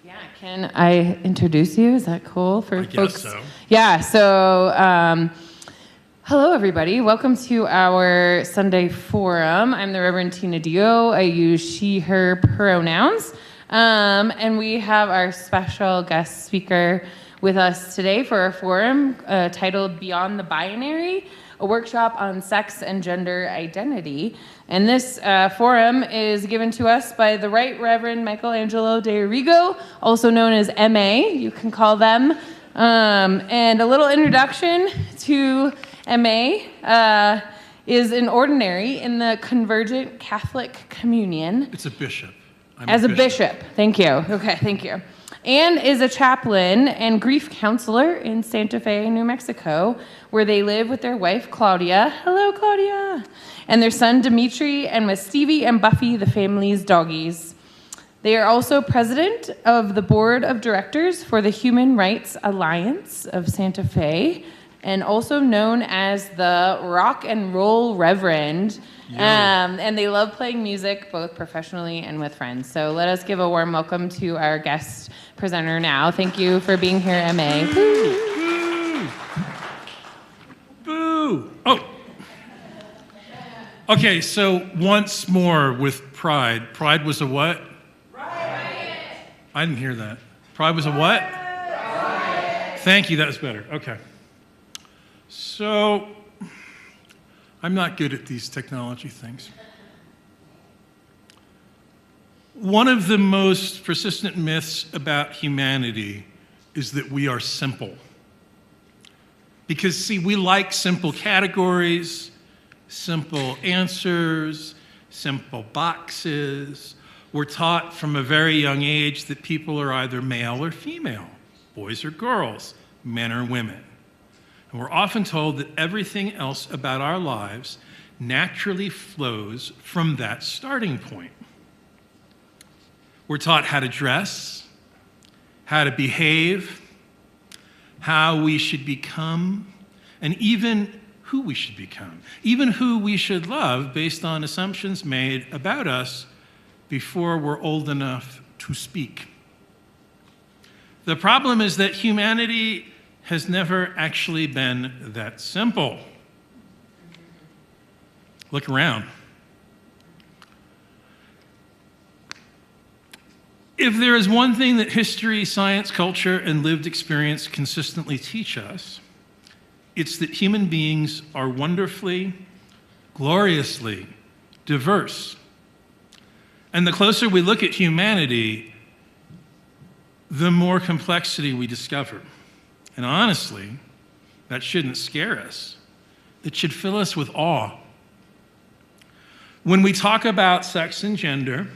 Yeah, can I introduce you? Is that cool for folks? Guess so. Yeah, so hello, everybody. Welcome to our Sunday Forum. I'm the Reverend Tina Dio. I use she, her pronouns. And we have our special guest speaker with us today for our forum titled Beyond the Binary, a workshop on sex and gender identity. And this forum is given to us by the Right Reverend Angelo de Rigo, also known as MA, you can call them. And a little introduction to MA is an ordinary in the Convergent Catholic Communion. It's a bishop. As a bishop. Thank you. Okay, thank you. And is a chaplain and grief counselor in Santa Fe, New Mexico, where they live with their wife, Claudia. Hello, Claudia. And their son, Dimitri, and with Stevie and Buffy, the family's doggies. They are also president of the board of directors for the Human Rights Alliance of Santa Fe, and also known as the Rock-and-Roll Reverend. And they love playing music, both professionally and with friends. So let us give a warm welcome to our guest presenter now. Thank you for being here, MA. Boo! Boo! Oh. Okay, so once more with pride. Pride was a what? Riot. I didn't hear that. Pride was a what? Riot. Thank you, that was better. Okay. So, I'm not good at these technology things. One of the most persistent myths about humanity is that we are simple. Because, see, we like simple categories, simple answers, simple boxes. We're taught from a very young age that people are either male or female, boys or girls, men or women. And we're often told that everything else about our lives naturally flows from that starting point. We're taught how to dress, how to behave, how we should become, and even who we should become, even who we should love based on assumptions made about us before we're old enough to speak. The problem is that humanity has never actually been that simple. Look around. If there is one thing that history, science, culture, and lived experience consistently teach us, it's that human beings are wonderfully, gloriously diverse. And the closer we look at humanity, the more complexity we discover. And honestly, that shouldn't scare us. It should fill us with awe. When we talk about sex and gender,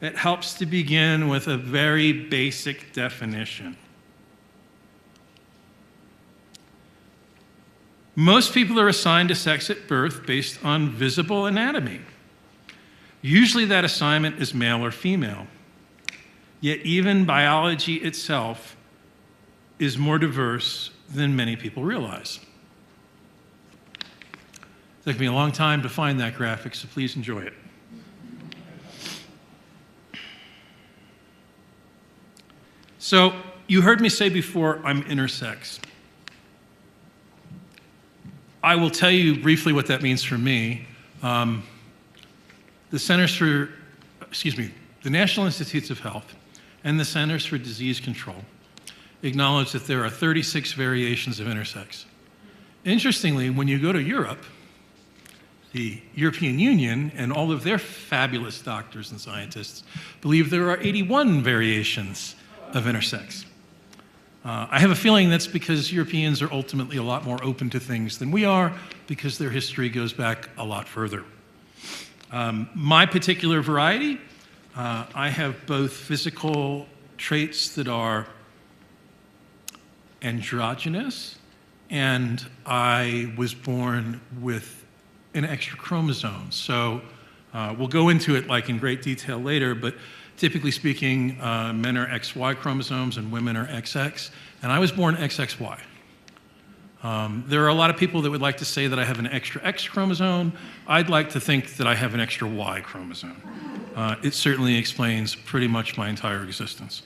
it helps to begin with a very basic definition. Most people are assigned to sex at birth based on visible anatomy. Usually that assignment is male or female. Yet even biology itself is more diverse than many people realize. It took me a long time to find that graphic, so please enjoy it. So, you heard me say before, I'm intersex. I will tell you briefly what that means for me. The National Institutes of Health and the Centers for Disease Control acknowledge that there are 36 variations of intersex. Interestingly, when you go to Europe, the European Union and all of their fabulous doctors and scientists believe there are 81 variations of intersex. I have a feeling that's because Europeans are ultimately a lot more open to things than we are, because their history goes back a lot further. My particular variety, I have both physical traits that are androgynous, and I was born with an extra chromosome. So we'll go into it in great detail later, but typically speaking, men are XY chromosomes and women are XX, and I was born XXY. There are a lot of people that would like to say that I have an extra X chromosome. I'd like to think that I have an extra Y chromosome. It certainly explains pretty much my entire existence.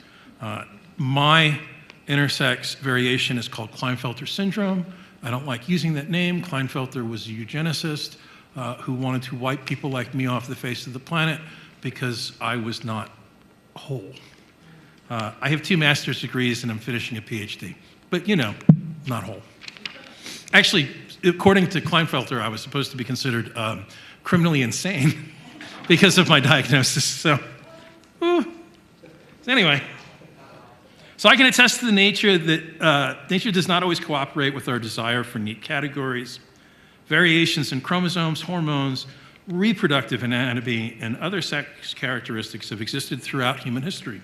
My intersex variation is called Klinefelter syndrome. I don't like using that name. Klinefelter was a eugenicist who wanted to wipe people like me off the face of the planet because I was not whole. I have 2 master's degrees and I'm finishing a PhD, but not whole. Actually, according to Klinefelter, I was supposed to be considered criminally insane because of my diagnosis. So anyway, so I can attest to the nature that nature does not always cooperate with our desire for neat categories. Variations in chromosomes, hormones, reproductive anatomy, and other sex characteristics have existed throughout human history.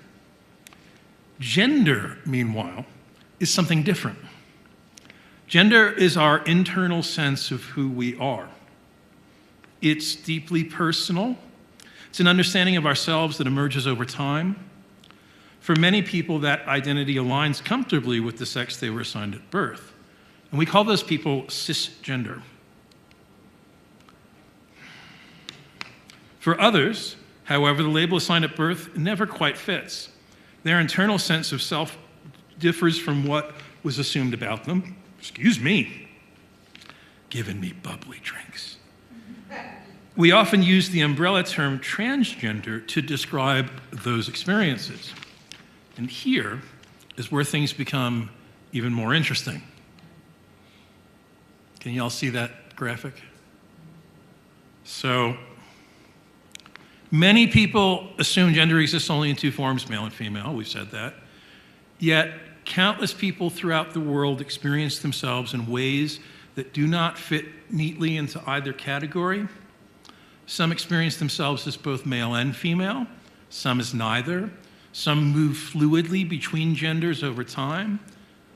Gender, meanwhile, is something different. Gender is our internal sense of who we are. It's deeply personal. It's an understanding of ourselves that emerges over time. For many people, that identity aligns comfortably with the sex they were assigned at birth. And we call those people cisgender. For others, however, the label assigned at birth never quite fits. Their internal sense of self differs from what was assumed about them. Excuse me, giving me bubbly drinks. We often use the umbrella term transgender to describe those experiences. And here is where things become even more interesting. Can you all see that graphic? So, many people assume gender exists only in 2 forms, male and female. We've said that. Yet, countless people throughout the world experience themselves in ways that do not fit neatly into either category. Some experience themselves as both male and female. Some as neither. Some move fluidly between genders over time.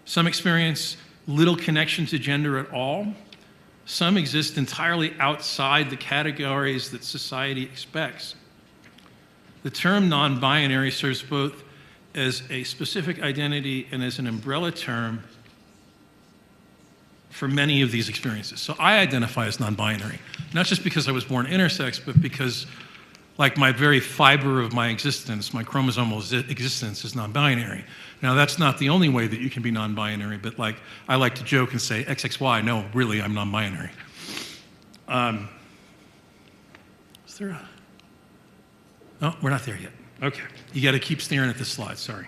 Some experience little connection to gender at all. Some exist entirely outside the categories that society expects. The term non-binary serves both as a specific identity and as an umbrella term for many of these experiences. So I identify as non-binary, not just because I was born intersex, but because, like, my very fiber of my existence, my chromosomal existence is non-binary. Now, that's not the only way that you can be non-binary, but I like to joke and say XXY. No, really, I'm non-binary. Is there a... Oh, we're not there yet. Okay. You got to keep staring at this slide. Sorry.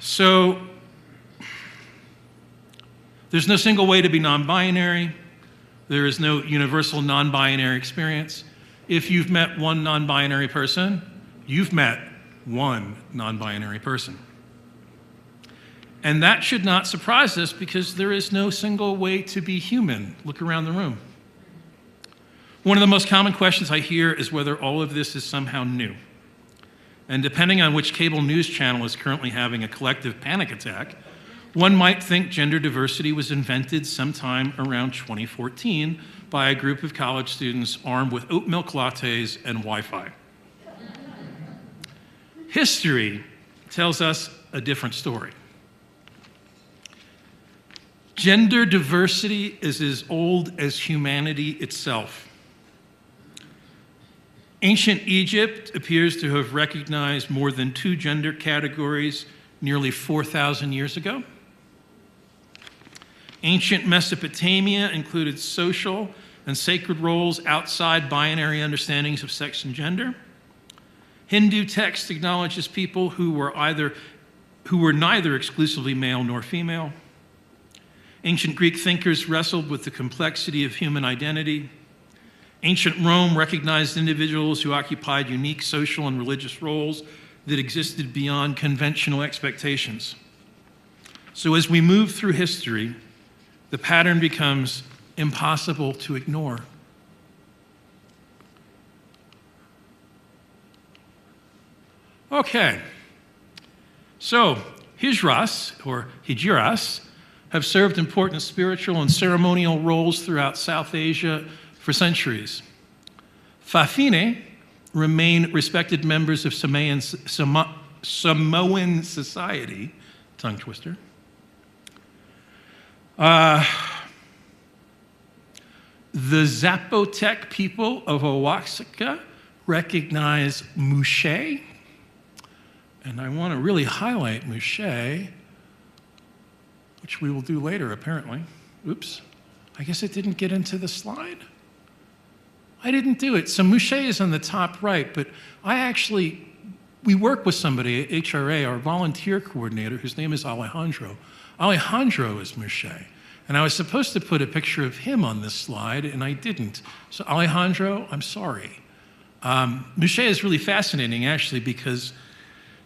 So, there's no single way to be non-binary. There is no universal non-binary experience. If you've met one non-binary person, you've met one non-binary person. And that should not surprise us because there is no single way to be human. Look around the room. One of the most common questions I hear is whether all of this is somehow new. And depending on which cable news channel is currently having a collective panic attack, one might think gender diversity was invented sometime around 2014 by a group of college students armed with oat milk lattes and Wi-Fi. History tells us a different story. Gender diversity is as old as humanity itself. Ancient Egypt appears to have recognized more than 2 gender categories nearly 4,000 years ago. Ancient Mesopotamia included social and sacred roles outside binary understandings of sex and gender. Hindu text acknowledges people who were neither exclusively male nor female. Ancient Greek thinkers wrestled with the complexity of human identity. Ancient Rome recognized individuals who occupied unique social and religious roles that existed beyond conventional expectations. So as we move through history, the pattern becomes impossible to ignore. Okay, so hijras, or hijiras, have served important spiritual and ceremonial roles throughout South Asia for centuries. Fafine remain respected members of Samoan society, tongue twister. The Zapotec people of Oaxaca recognize Mouche And I want to really highlight Mouche, which we will do later, apparently. Oops. I guess it didn't get into the slide. I didn't do it. So Mouche is on the top right, but we work with somebody at HRA, our volunteer coordinator, whose name is Alejandro. Alejandro is Mouche. And I was supposed to put a picture of him on this slide, and I didn't. So Alejandro, I'm sorry. Mouche is really fascinating, actually, because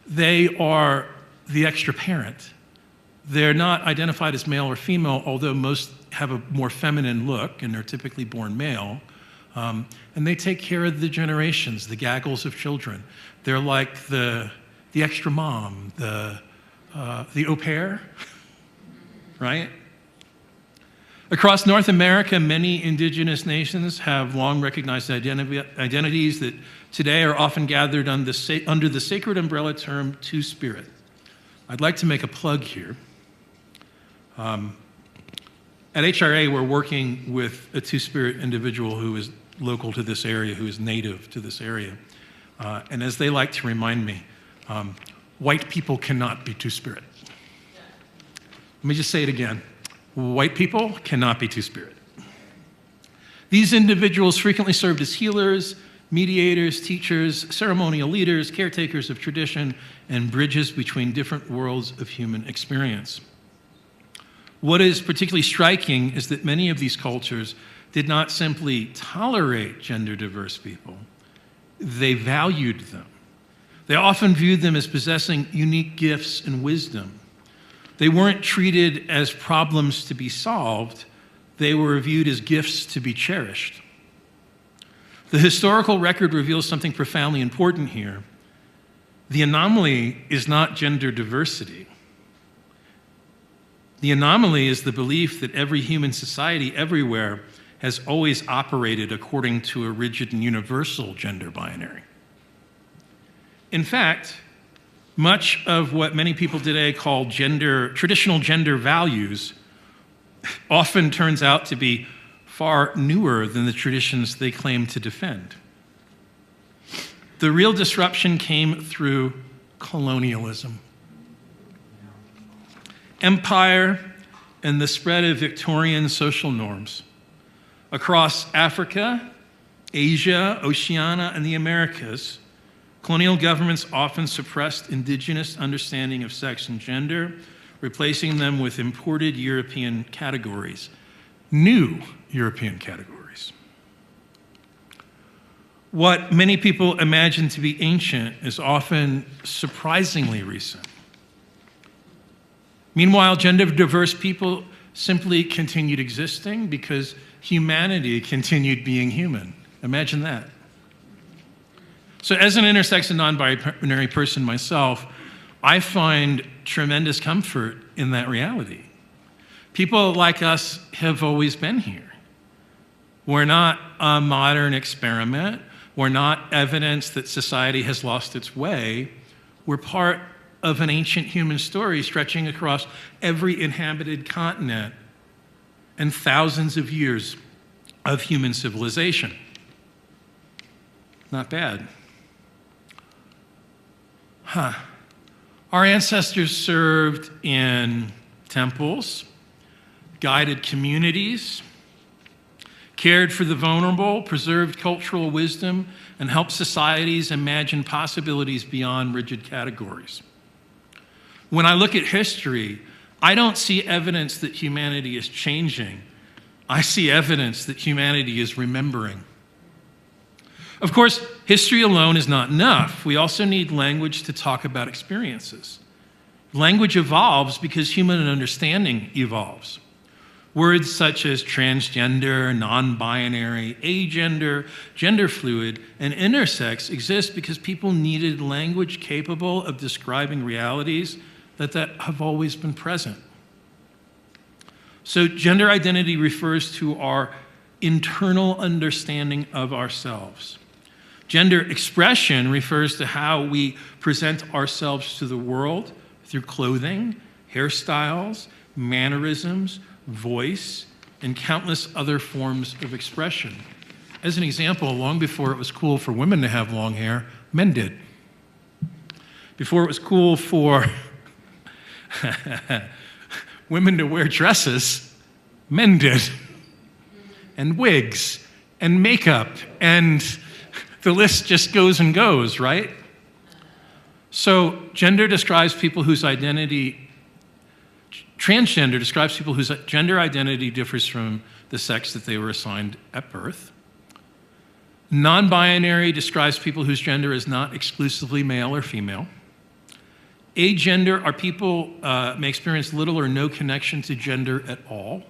they are the extra parent. They're not identified as male or female, although most have a more feminine look, and they're typically born male. And they take care of the generations, the gaggles of children. They're like the extra mom, the au pair, right? Across North America, many indigenous nations have long recognized identities that today are often gathered under the sacred umbrella term Two-Spirit. I'd like to make a plug here. At HRA, we're working with a Two-Spirit individual who is local to this area, who is native to this area. And as they like to remind me, white people cannot be Two-Spirit. Let me just say it again. White people cannot be Two-Spirit. These individuals frequently served as healers, mediators, teachers, ceremonial leaders, caretakers of tradition, and bridges between different worlds of human experience. What is particularly striking is that many of these cultures did not simply tolerate gender-diverse people, they valued them. They often viewed them as possessing unique gifts and wisdom. They weren't treated as problems to be solved, they were viewed as gifts to be cherished. The historical record reveals something profoundly important here. The anomaly is not gender diversity. The anomaly is the belief that every human society everywhere has always operated according to a rigid and universal gender binary. In fact, much of what many people today call traditional gender values often turns out to be far newer than the traditions they claim to defend. The real disruption came through colonialism. Empire and the spread of Victorian social norms. Across Africa, Asia, Oceania, and the Americas, colonial governments often suppressed indigenous understanding of sex and gender, replacing them with imported European categories, new European categories. What many people imagine to be ancient is often surprisingly recent. Meanwhile, gender-diverse people simply continued existing because humanity continued being human. Imagine that. So as an intersex and non-binary person myself, I find tremendous comfort in that reality. People like us have always been here. We're not a modern experiment. We're not evidence that society has lost its way. We're part of an ancient human story stretching across every inhabited continent and thousands of years of human civilization. Not bad. Our ancestors served in temples, guided communities, cared for the vulnerable, preserved cultural wisdom, and helped societies imagine possibilities beyond rigid categories. When I look at history, I don't see evidence that humanity is changing. I see evidence that humanity is remembering. Of course, history alone is not enough. We also need language to talk about experiences. Language evolves because human understanding evolves. Words such as transgender, non-binary, agender, gender fluid, and intersex exist because people needed language capable of describing realities that have always been present. So gender identity refers to our internal understanding of ourselves. Gender expression refers to how we present ourselves to the world through clothing, hairstyles, mannerisms, voice, and countless other forms of expression. As an example, long before it was cool for women to have long hair, men did. Before it was cool for women to wear dresses, men did, and wigs, and makeup, and the list just goes and goes, right? So transgender describes people whose gender identity differs from the sex that they were assigned at birth. Non-binary describes people whose gender is not exclusively male or female. Agender are people may experience little or no connection to gender at all,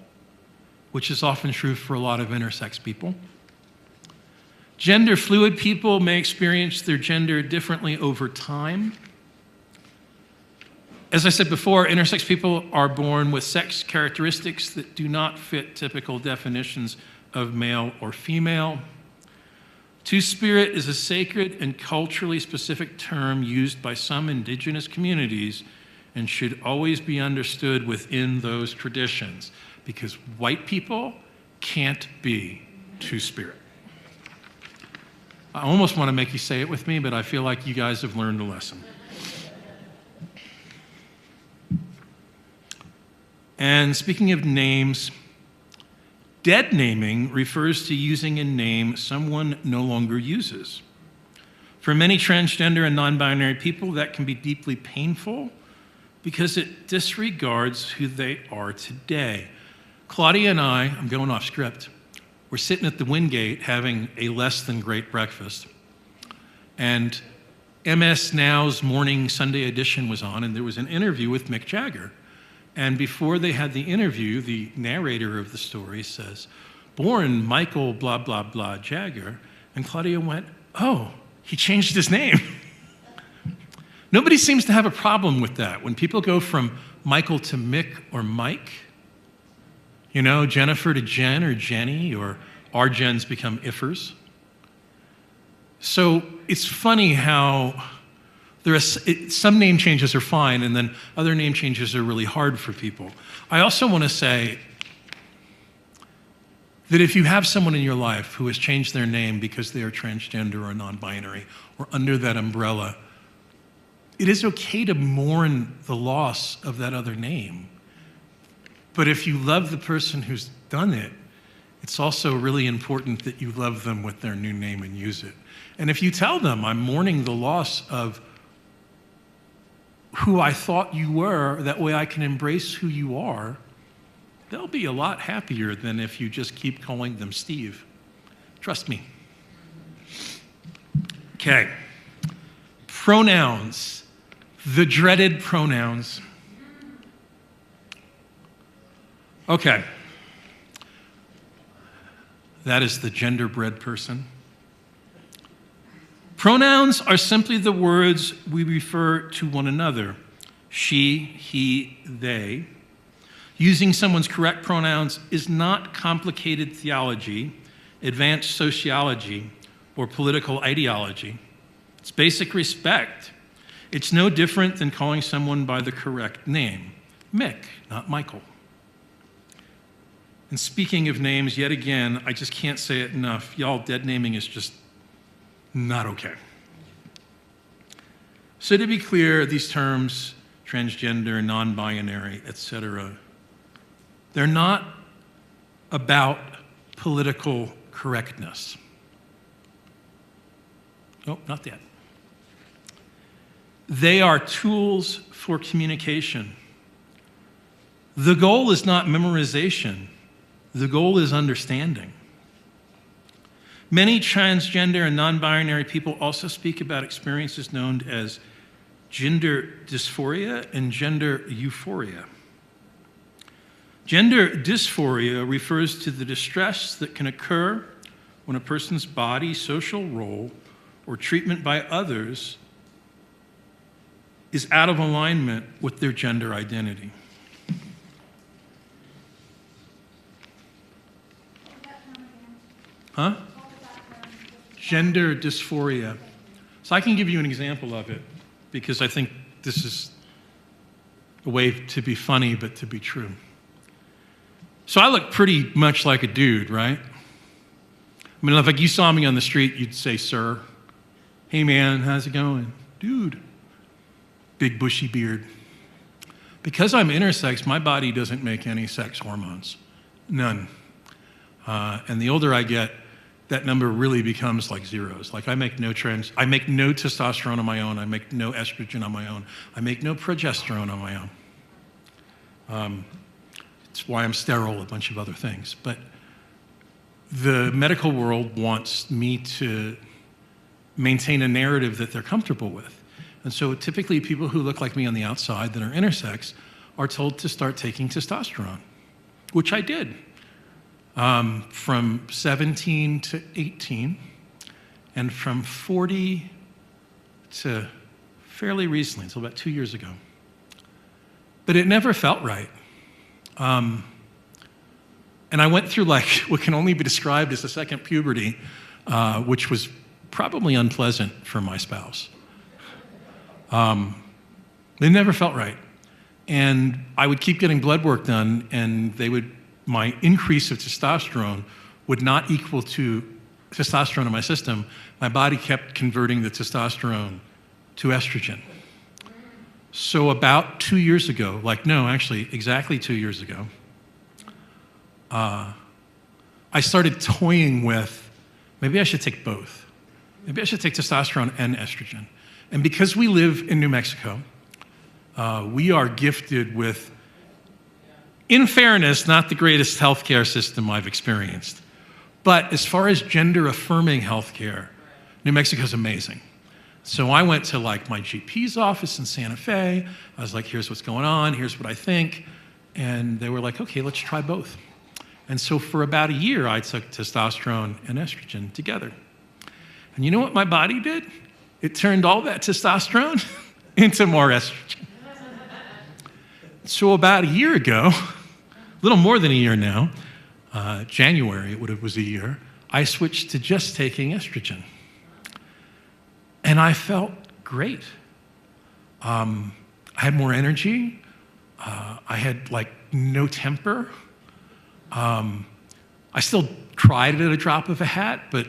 which is often true for a lot of intersex people. Gender fluid people may experience their gender differently over time. As I said before, intersex people are born with sex characteristics that do not fit typical definitions of male or female. Two-spirit is a sacred and culturally specific term used by some indigenous communities and should always be understood within those traditions, because white people can't be two-spirit. I almost want to make you say it with me, but I feel like you guys have learned the lesson. And speaking of names, dead naming refers to using a name someone no longer uses. For many transgender and non-binary people, that can be deeply painful because it disregards who they are today. Claudia and I'm going off script, we're sitting at the Wingate having a less than great breakfast. And MS Now's morning Sunday edition was on, and there was an interview with Mick Jagger. And before they had the interview, the narrator of the story says, born Michael blah, blah, blah Jagger. And Claudia went, oh, he changed his name. Nobody seems to have a problem with that. When people go from Michael to Mick or Mike, you know, Jennifer to Jen or Jenny, or our Jens become ifers. So it's funny how some name changes are fine, and then other name changes are really hard for people. I also want to say that if you have someone in your life who has changed their name because they are transgender or non-binary or under that umbrella, it is okay to mourn the loss of that other name. But if you love the person who's done it, it's also really important that you love them with their new name and use it. And if you tell them, I'm mourning the loss of who I thought you were, that way I can embrace who you are, they'll be a lot happier than if you just keep calling them Steve. Trust me. Okay. Pronouns. The dreaded pronouns. Okay. That is the genderbread person. Pronouns are simply the words we refer to one another. She, he, they. Using someone's correct pronouns is not complicated theology, advanced sociology, or political ideology. It's basic respect. It's no different than calling someone by the correct name. Mick, not Michael. And speaking of names, yet again, I just can't say it enough. Y'all, dead naming is just not okay. So to be clear, these terms, transgender, non-binary, etc., they're not about political correctness. Oh, not that. They are tools for communication. The goal is not memorization. The goal is understanding. Many transgender and non-binary people also speak about experiences known as gender dysphoria and gender euphoria. Gender dysphoria refers to the distress that can occur when a person's body, social role, or treatment by others is out of alignment with their gender identity. Huh? Gender dysphoria. So I can give you an example of it because I think this is a way to be funny but to be true. So I look pretty much like a dude, right? I mean, if like you saw me on the street, you'd say, sir. Hey man, how's it going? Dude. big bushy beard. Because I'm intersex, my body doesn't make any sex hormones. None. And the older I get, that number really becomes like zeros. Like I make no testosterone on my own. I make no estrogen on my own. I make no progesterone on my own. It's why I'm sterile, a bunch of other things. But the medical world wants me to maintain a narrative that they're comfortable with. And so typically people who look like me on the outside that are intersex are told to start taking testosterone, which I did. From 17 to 18, and from 40 to fairly recently, until about 2 years ago. But it never felt right. And I went through like what can only be described as a second puberty, which was probably unpleasant for my spouse. It never felt right. And I would keep getting blood work done, and my increase of testosterone would not equal to testosterone in my system. My body kept converting the testosterone to estrogen. So about 2 years ago, exactly 2 years ago, I started toying with, maybe I should take both. Maybe I should take testosterone and estrogen. And because we live in New Mexico, we are gifted with, in fairness, not the greatest healthcare system I've experienced. But as far as gender-affirming healthcare, New Mexico's amazing. So I went to like my GP's office in Santa Fe. I was like, here's what's going on, here's what I think. And they were like, okay, let's try both. And so for about a year, I took testosterone and estrogen together. And you know what my body did? It turned all that testosterone into more estrogen. So about a year ago, a little more than a year now, January it was a year, I switched to just taking estrogen. And I felt great. I had more energy. I had like no temper. I still cried at a drop of a hat, but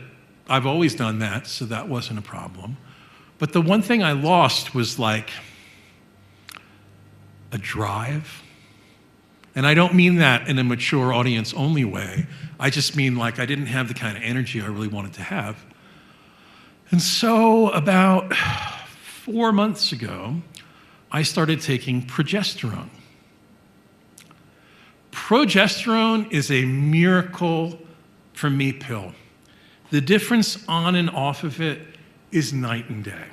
I've always done that, so that wasn't a problem. But the one thing I lost was like a drive. And I don't mean that in a mature audience only way. I just mean like I didn't have the kind of energy I really wanted to have. And so about 4 months ago, I started taking progesterone. Progesterone is a miracle for me pill. The difference on and off of it is night and day.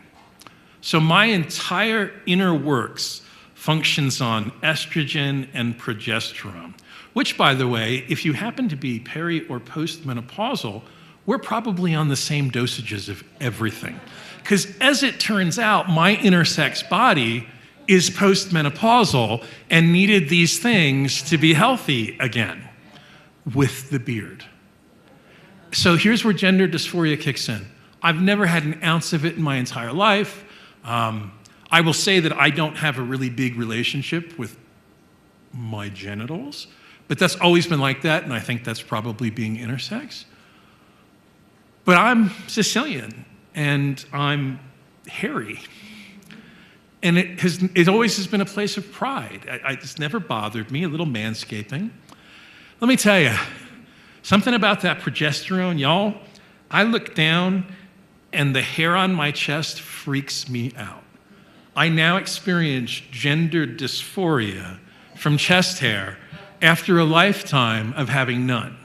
So my entire inner works functions on estrogen and progesterone, which, by the way, if you happen to be peri or postmenopausal, we're probably on the same dosages of everything. Because as it turns out, my intersex body is postmenopausal and needed these things to be healthy again with the beard. So here's where gender dysphoria kicks in. I've never had an ounce of it in my entire life. I will say that I don't have a really big relationship with my genitals, but that's always been like that, and I think that's probably being intersex. But I'm Sicilian, and I'm hairy. And it always has been a place of pride. It's never bothered me, a little manscaping. Let me tell you, something about that progesterone, y'all, I look down and the hair on my chest freaks me out. I now experience gender dysphoria from chest hair after a lifetime of having none.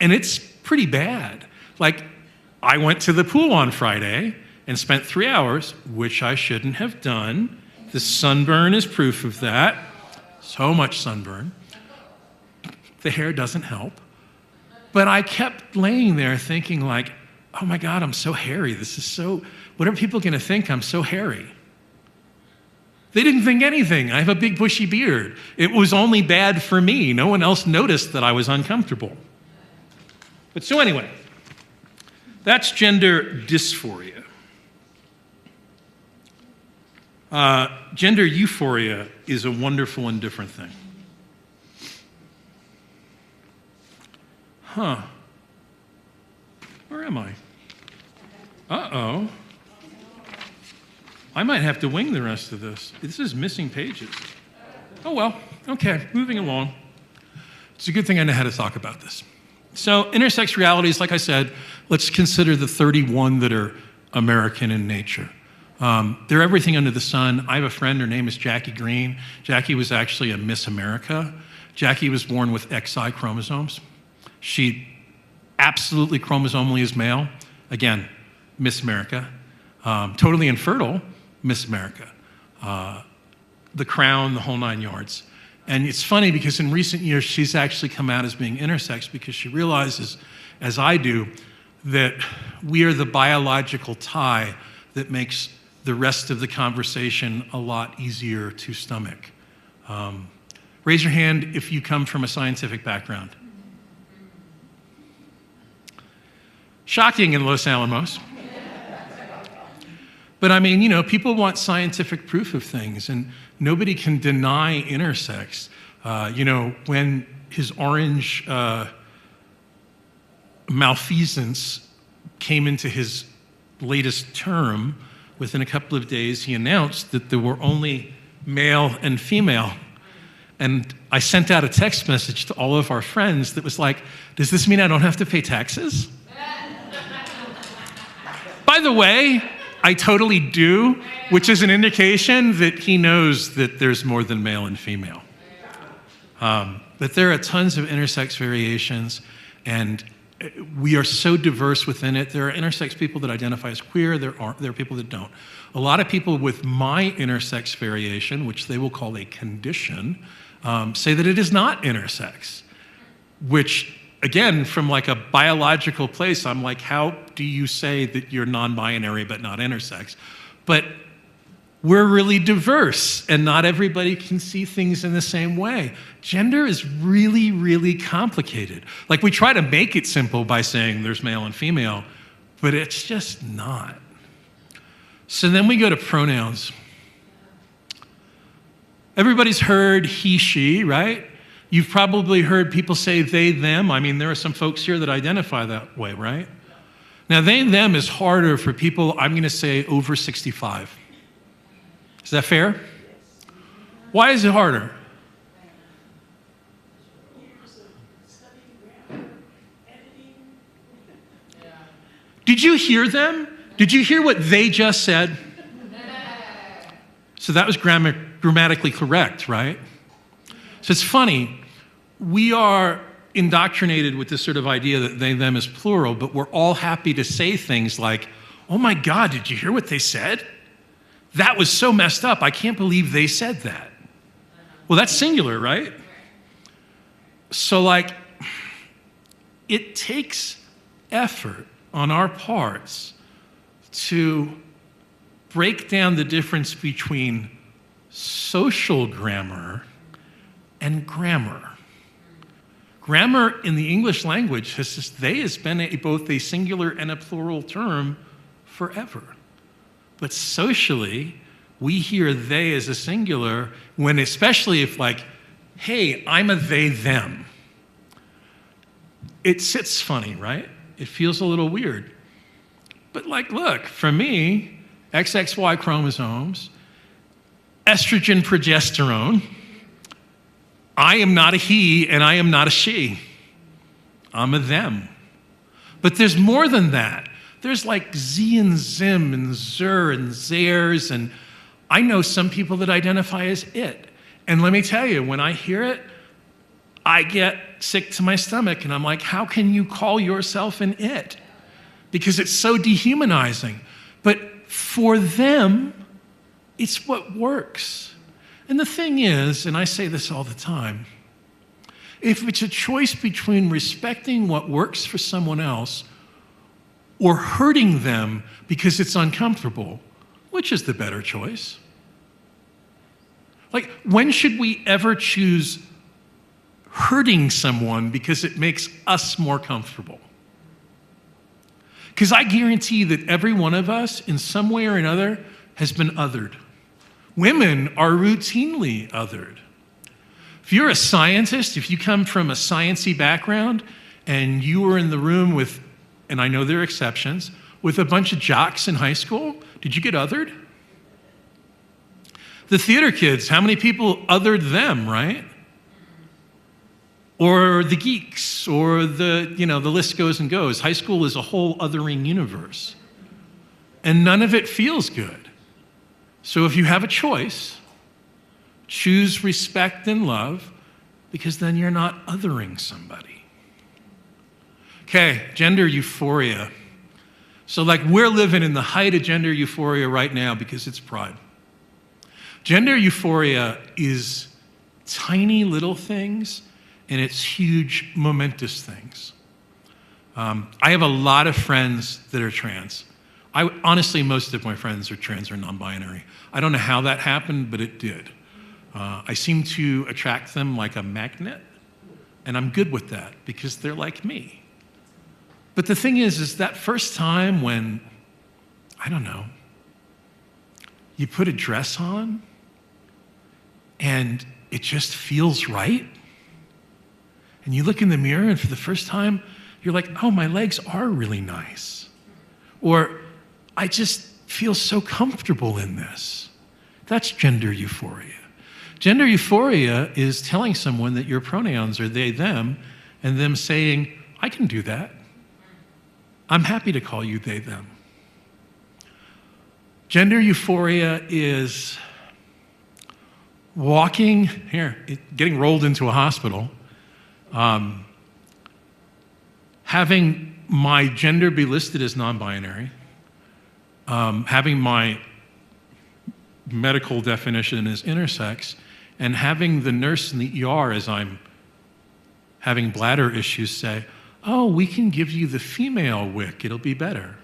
And it's pretty bad. Like, I went to the pool on Friday and spent 3 hours, which I shouldn't have done. The sunburn is proof of that. So much sunburn. The hair doesn't help. But I kept laying there thinking like, oh my God, I'm so hairy. What are people gonna think? I'm so hairy. They didn't think anything. I have a big bushy beard. It was only bad for me. No one else noticed that I was uncomfortable. But so anyway, that's gender dysphoria. Gender euphoria is a wonderful and different thing. Where am I? Uh-oh. I might have to wing the rest of this. This is missing pages. Oh, well, okay, moving along. It's a good thing I know how to talk about this. So intersex realities, like I said, let's consider the 31 that are American in nature. They're everything under the sun. I have a friend, her name is Jackie Green. Jackie was actually a Miss America. Jackie was born with XY chromosomes. She absolutely chromosomally is male. Again, Miss America. Totally infertile, Miss America. The crown, the whole 9 yards. And it's funny because in recent years, she's actually come out as being intersex because she realizes, as I do, that we are the biological tie that makes the rest of the conversation a lot easier to stomach. Raise your hand if you come from a scientific background. Shocking in Los Alamos. But I mean, you know, people want scientific proof of things, and nobody can deny intersex. You know, when his orange malfeasance came into his latest term, within a couple of days, he announced that there were only male and female. And I sent out a text message to all of our friends that was like, does this mean I don't have to pay taxes? By the way, I totally do, which is an indication that he knows that there's more than male and female. But there are tons of intersex variations, and we are so diverse within it. There are intersex people that identify as queer, there are people that don't. A lot of people with my intersex variation, which they will call a condition, say that it is not intersex, which again, from like a biological place, I'm like, how do you say that you're non-binary but not intersex? But we're really diverse, and not everybody can see things in the same way. Gender is really, really complicated. Like, we try to make it simple by saying there's male and female, but it's just not. So then we go to pronouns. Everybody's heard he, she, right? You've probably heard people say they, them. I mean, there are some folks here that identify that way, right? Now, they, them is harder for people, I'm going to say, over 65. Is that fair? Why is it harder? Did you hear them? Did you hear what they just said? So that was grammatically correct, right? So it's funny. We are indoctrinated with this sort of idea that they, them is plural, but we're all happy to say things like, oh my God, did you hear what they said? That was so messed up. I can't believe they said that. Well, that's singular, right? So like, it takes effort on our parts to break down the difference between social grammar and grammar. Grammar in the English language has been both a singular and a plural term forever. But socially, we hear they as a singular when, especially if like, hey, I'm a they, them. It sits funny, right? It feels a little weird. But like, look, for me, XXY chromosomes, estrogen, progesterone, I am not a he and I am not a she. I'm a them. But there's more than that. There's like Z and Zim and Zer and Zers, and I know some people that identify as it. And let me tell you, when I hear it, I get sick to my stomach, and I'm like, how can you call yourself an it? Because it's so dehumanizing. But for them, it's what works. And the thing is, and I say this all the time, if it's a choice between respecting what works for someone else or hurting them because it's uncomfortable, which is the better choice? Like, when should we ever choose hurting someone because it makes us more comfortable? Because I guarantee that every one of us, in some way or another, has been othered. Women are routinely othered. If you're a scientist, if you come from a sciencey background and you were in the room with, and I know there are exceptions, with a bunch of jocks in high school, did you get othered? The theater kids, how many people othered them, right? Or the geeks, or the list goes and goes. High school is a whole othering universe. And none of it feels good. So if you have a choice, choose respect and love, because then you're not othering somebody. Okay, gender euphoria. So we're living in the height of gender euphoria right now because it's Pride. Gender euphoria is tiny little things, and it's huge, momentous things. I have a lot of friends that are trans. Honestly, most of my friends are trans or non-binary. I don't know how that happened, but it did. I seem to attract them like a magnet, and I'm good with that because they're like me. But the thing is that first time when, I don't know, you put a dress on and it just feels right, and you look in the mirror and for the first time, you're like, oh, my legs are really nice. Or I just feel so comfortable in this. That's gender euphoria. Gender euphoria is telling someone that your pronouns are they, them, and them saying, I can do that. I'm happy to call you they, them. Gender euphoria is getting rolled into a hospital, having my gender be listed as non-binary, having my medical definition as intersex, and having the nurse in the ER as I'm having bladder issues say, oh, we can give you the female wick, it'll be better.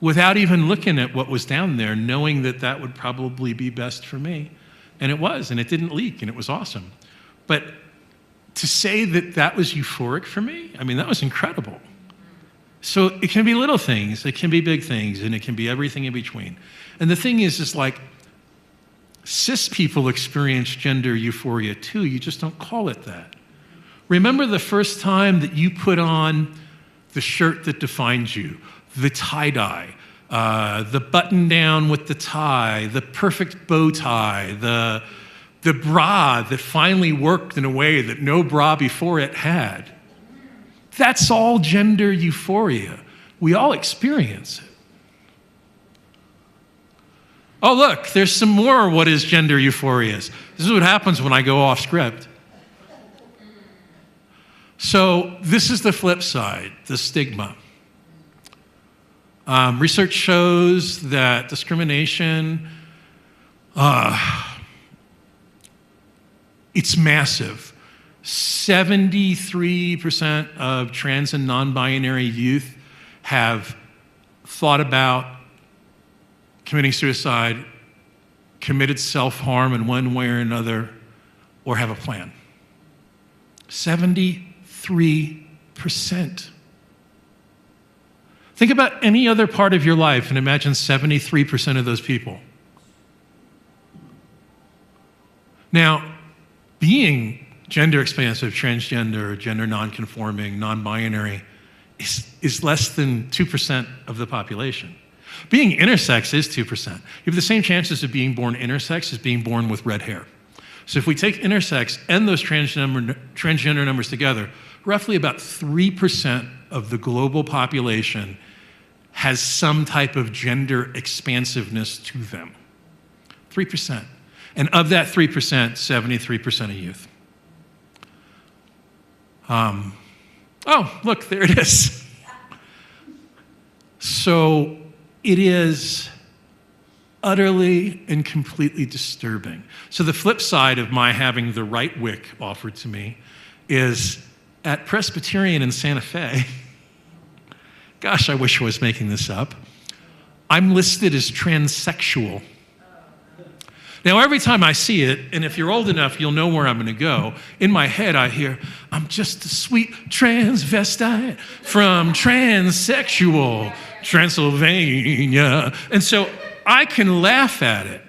Without even looking at what was down there, knowing that that would probably be best for me. And it was, and it didn't leak, and it was awesome. But to say that that was euphoric for me, I mean, that was incredible. So it can be little things, it can be big things, and it can be everything in between. And the thing is cis people experience gender euphoria too, you just don't call it that. Remember the first time that you put on the shirt that defines you, the tie-dye, the button-down with the tie, the perfect bow tie, the bra that finally worked in a way that no bra before it had. That's all gender euphoria. We all experience it. Oh, look, there's some more what is gender euphoria. This is what happens when I go off script. So this is the flip side, the stigma. Research shows that discrimination, it's massive. 73% of trans and non-binary youth have thought about committing suicide, committed self-harm in one way or another, or have a plan. 73%. Think about any other part of your life and imagine 73% of those people. Now, being gender expansive, transgender, gender non-conforming, non-binary is less than 2% of the population. Being intersex is 2%. You have the same chances of being born intersex as being born with red hair. So if we take intersex and those transgender numbers together, roughly about 3% of the global population has some type of gender expansiveness to them. 3%. And of that 3%, 73% of youth. Oh, look, there it is. So it is utterly and completely disturbing. So the flip side of my having the right wick offered to me is at Presbyterian in Santa Fe, gosh, I wish I was making this up, I'm listed as transsexual. Now, every time I see it, and if you're old enough, you'll know where I'm going to go, in my head I hear, I'm just a sweet transvestite from transsexual Transylvania. And so I can laugh at it.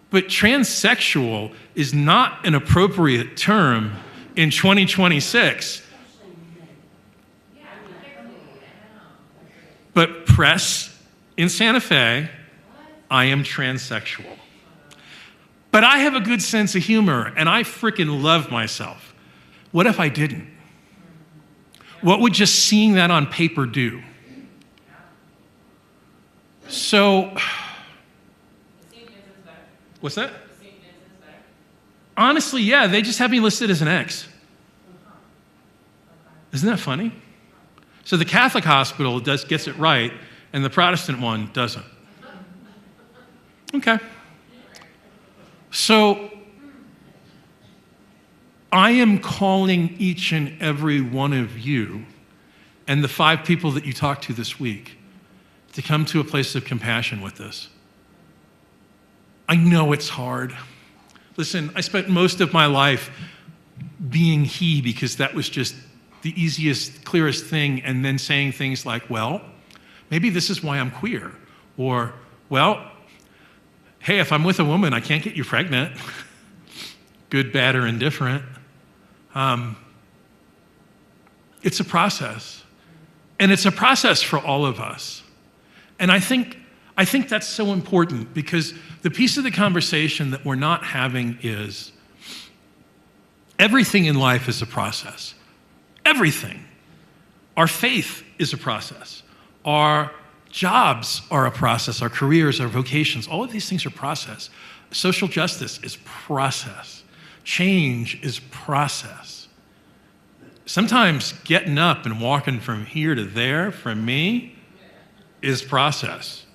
But transsexual is not an appropriate term in 2026. But press in Santa Fe, I am transsexual. But I have a good sense of humor, and I freaking love myself. What if I didn't? What would just seeing that on paper do? So, what's that? Honestly, yeah, they just have me listed as an X. Isn't that funny? So the Catholic hospital gets it right, and the Protestant one doesn't. Okay. So I am calling each and every one of you and the 5 people that you talked to this week to come to a place of compassion with this. I know it's hard. Listen, I spent most of my life being he because that was just the easiest, clearest thing, and then saying things like, well, maybe this is why I'm queer. Or, well, hey, if I'm with a woman, I can't get you pregnant. Good, bad, or indifferent. It's a process. And it's a process for all of us. And I think that's so important because the piece of the conversation that we're not having is everything in life is a process. Everything. Our faith is a process. Our jobs are a process. Our careers, our vocations, all of these things are process. Social justice is process. Change is process. Sometimes getting up and walking from here to there, for me, is process.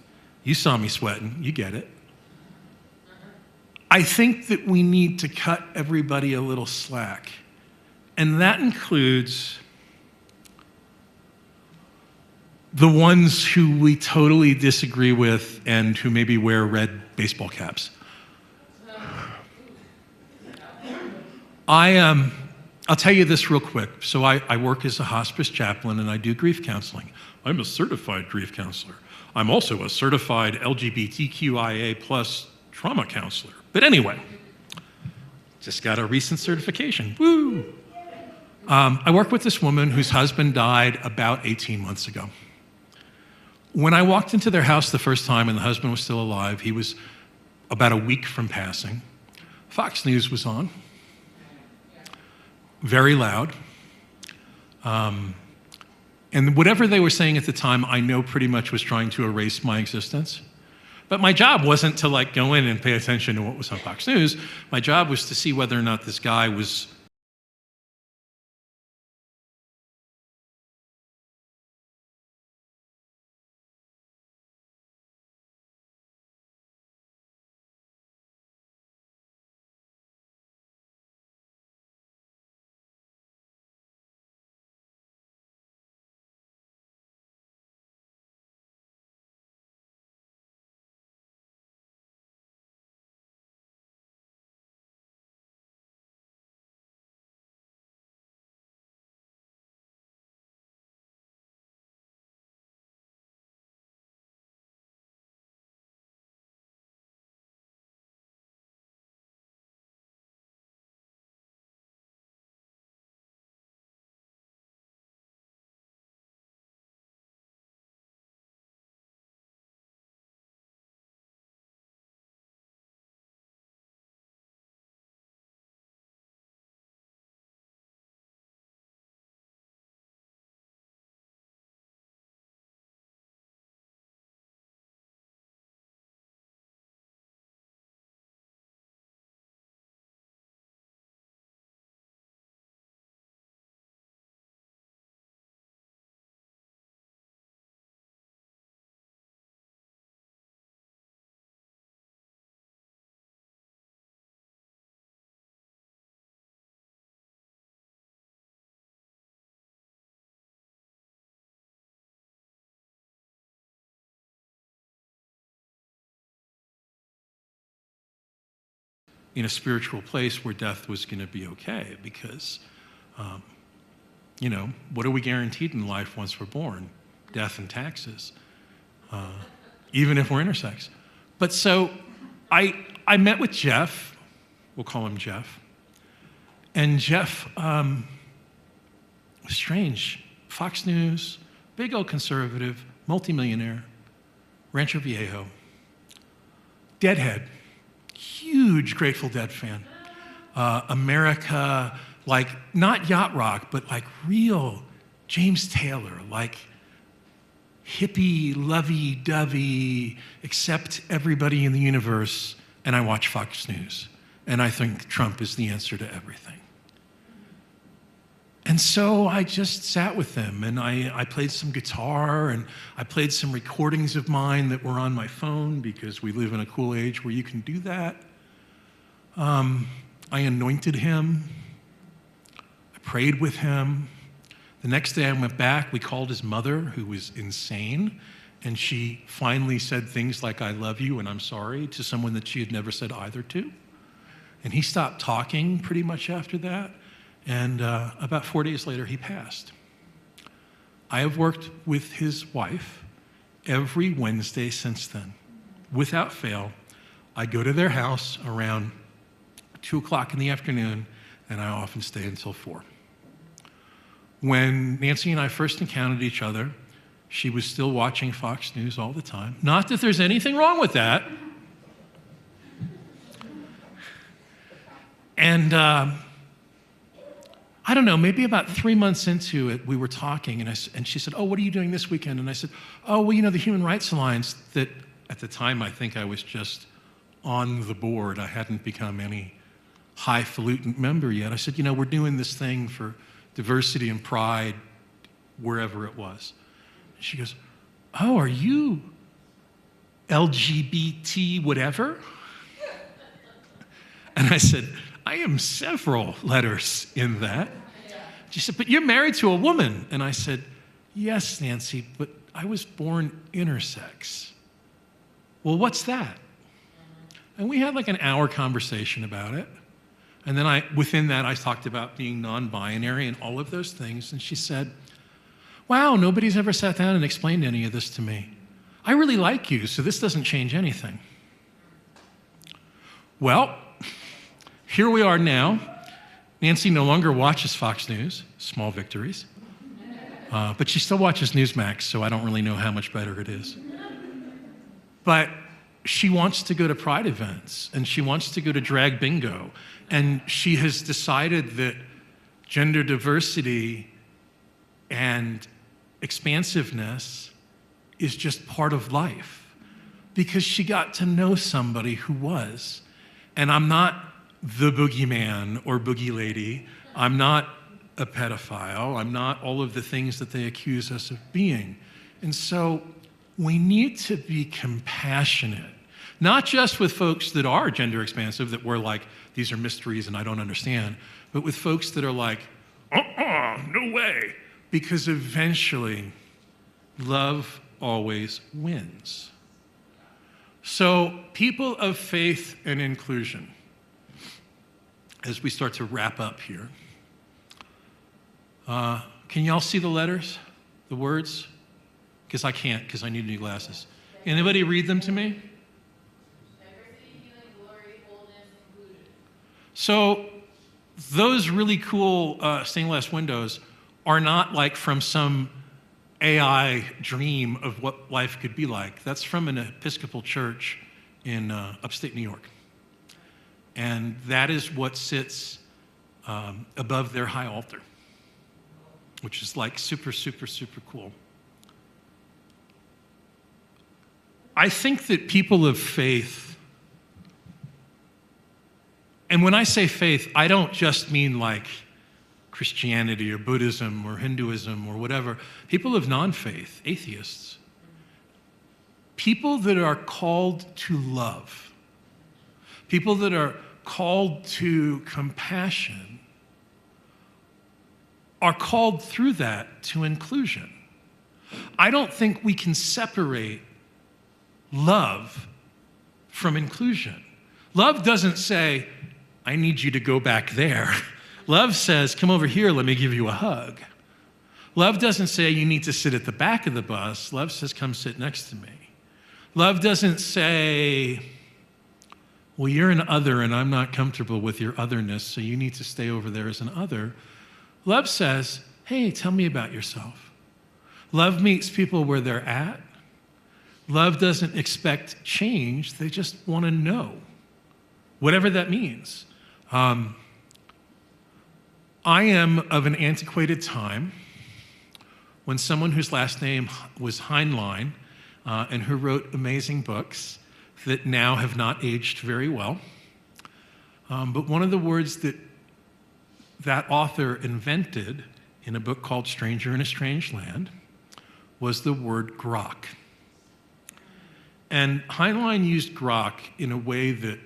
You saw me sweating, you get it. I think that we need to cut everybody a little slack. And that includes the ones who we totally disagree with and who maybe wear red baseball caps. I'll tell you this real quick. So I work as a hospice chaplain and I do grief counseling. I'm a certified grief counselor. I'm also a certified LGBTQIA plus trauma counselor. But anyway, just got a recent certification. Woo! I work with this woman whose husband died about 18 months ago. When I walked into their house the first time and the husband was still alive, he was about a week from passing. Fox News was on, very loud. And whatever they were saying at the time, I know pretty much was trying to erase my existence. But my job wasn't to go in and pay attention to what was on Fox News. My job was to see whether or not this guy was in a spiritual place where death was going to be okay because, what are we guaranteed in life once we're born? Death and taxes, even if we're intersex. But so I met with Jeff, we'll call him Jeff, and Jeff was strange. Fox News, big old conservative, multimillionaire, Rancho Viejo, deadhead, huge huge Grateful Dead fan. America, like not yacht rock, but like real James Taylor, like hippie, lovey-dovey, accept everybody in the universe, and I watch Fox News. And I think Trump is the answer to everything. And so I just sat with them, and I played some guitar, and I played some recordings of mine that were on my phone, because we live in a cool age where you can do that. I anointed him. I prayed with him. The next day I went back, we called his mother, who was insane, and she finally said things like, "I love you and I'm sorry," to someone that she had never said either to. And he stopped talking pretty much after that, and about 4 days later he passed. I have worked with his wife every Wednesday since then. Without fail, I go to their house around 2 o'clock in the afternoon, and I often stay until 4. When Nancy and I first encountered each other, she was still watching Fox News all the time. Not that there's anything wrong with that. And I don't know, maybe about 3 months into it, we were talking, and she said, "Oh, what are you doing this weekend?" And I said, "Oh, well, you know, the Human Rights Alliance," that at the time I think I was just on the board. I hadn't become any highfalutin member yet. I said, "You know, we're doing this thing for diversity and pride," wherever it was. And she goes, "Oh, are you LGBT whatever?" And I said, "I am several letters in that." She said, "But you're married to a woman." And I said, "Yes, Nancy, but I was born intersex." "Well, what's that?" And we had like an hour conversation about it. And then within that, I talked about being non-binary and all of those things. And she said, "Wow, nobody's ever sat down and explained any of this to me. I really like you, so this doesn't change anything." Well, here we are now. Nancy no longer watches Fox News, small victories. But she still watches Newsmax, so I don't really know how much better it is. But she wants to go to pride events, and she wants to go to drag bingo. And she has decided that gender diversity and expansiveness is just part of life, because she got to know somebody who was. And I'm not the boogeyman or boogie lady. I'm not a pedophile. I'm not all of the things that they accuse us of being. And so we need to be compassionate, not just with folks that are gender expansive, that we're like, these are mysteries and I don't understand, but with folks that are like, no way, because eventually love always wins. So people of faith and inclusion, as we start to wrap up here, can y'all see the letters, the words? Because I can't, because I need new glasses. Anybody read them to me? Diversity, healing, glory, wholeness, inclusion. So those really cool stained glass windows are not like from some AI dream of what life could be like. That's from an Episcopal church in upstate New York. And that is what sits above their high altar, which is like super, super, super cool. I think that people of faith, and when I say faith, I don't just mean like Christianity or Buddhism or Hinduism or whatever. People of non-faith, atheists, people that are called to love, people that are called to compassion, are called through that to inclusion. I don't think we can separate love from inclusion. Love doesn't say, I need you to go back there. Love says, come over here, let me give you a hug. Love doesn't say you need to sit at the back of the bus. Love says, come sit next to me. Love doesn't say, well, you're an other and I'm not comfortable with your otherness, so you need to stay over there as an other. Love says, hey, tell me about yourself. Love meets people where they're at. Love doesn't expect change, they just want to know whatever that means. I am of an antiquated time when someone whose last name was Heinlein and who wrote amazing books that now have not aged very well. But one of the words that that author invented in a book called Stranger in a Strange Land was the word grok. And Heinlein used grok in a way that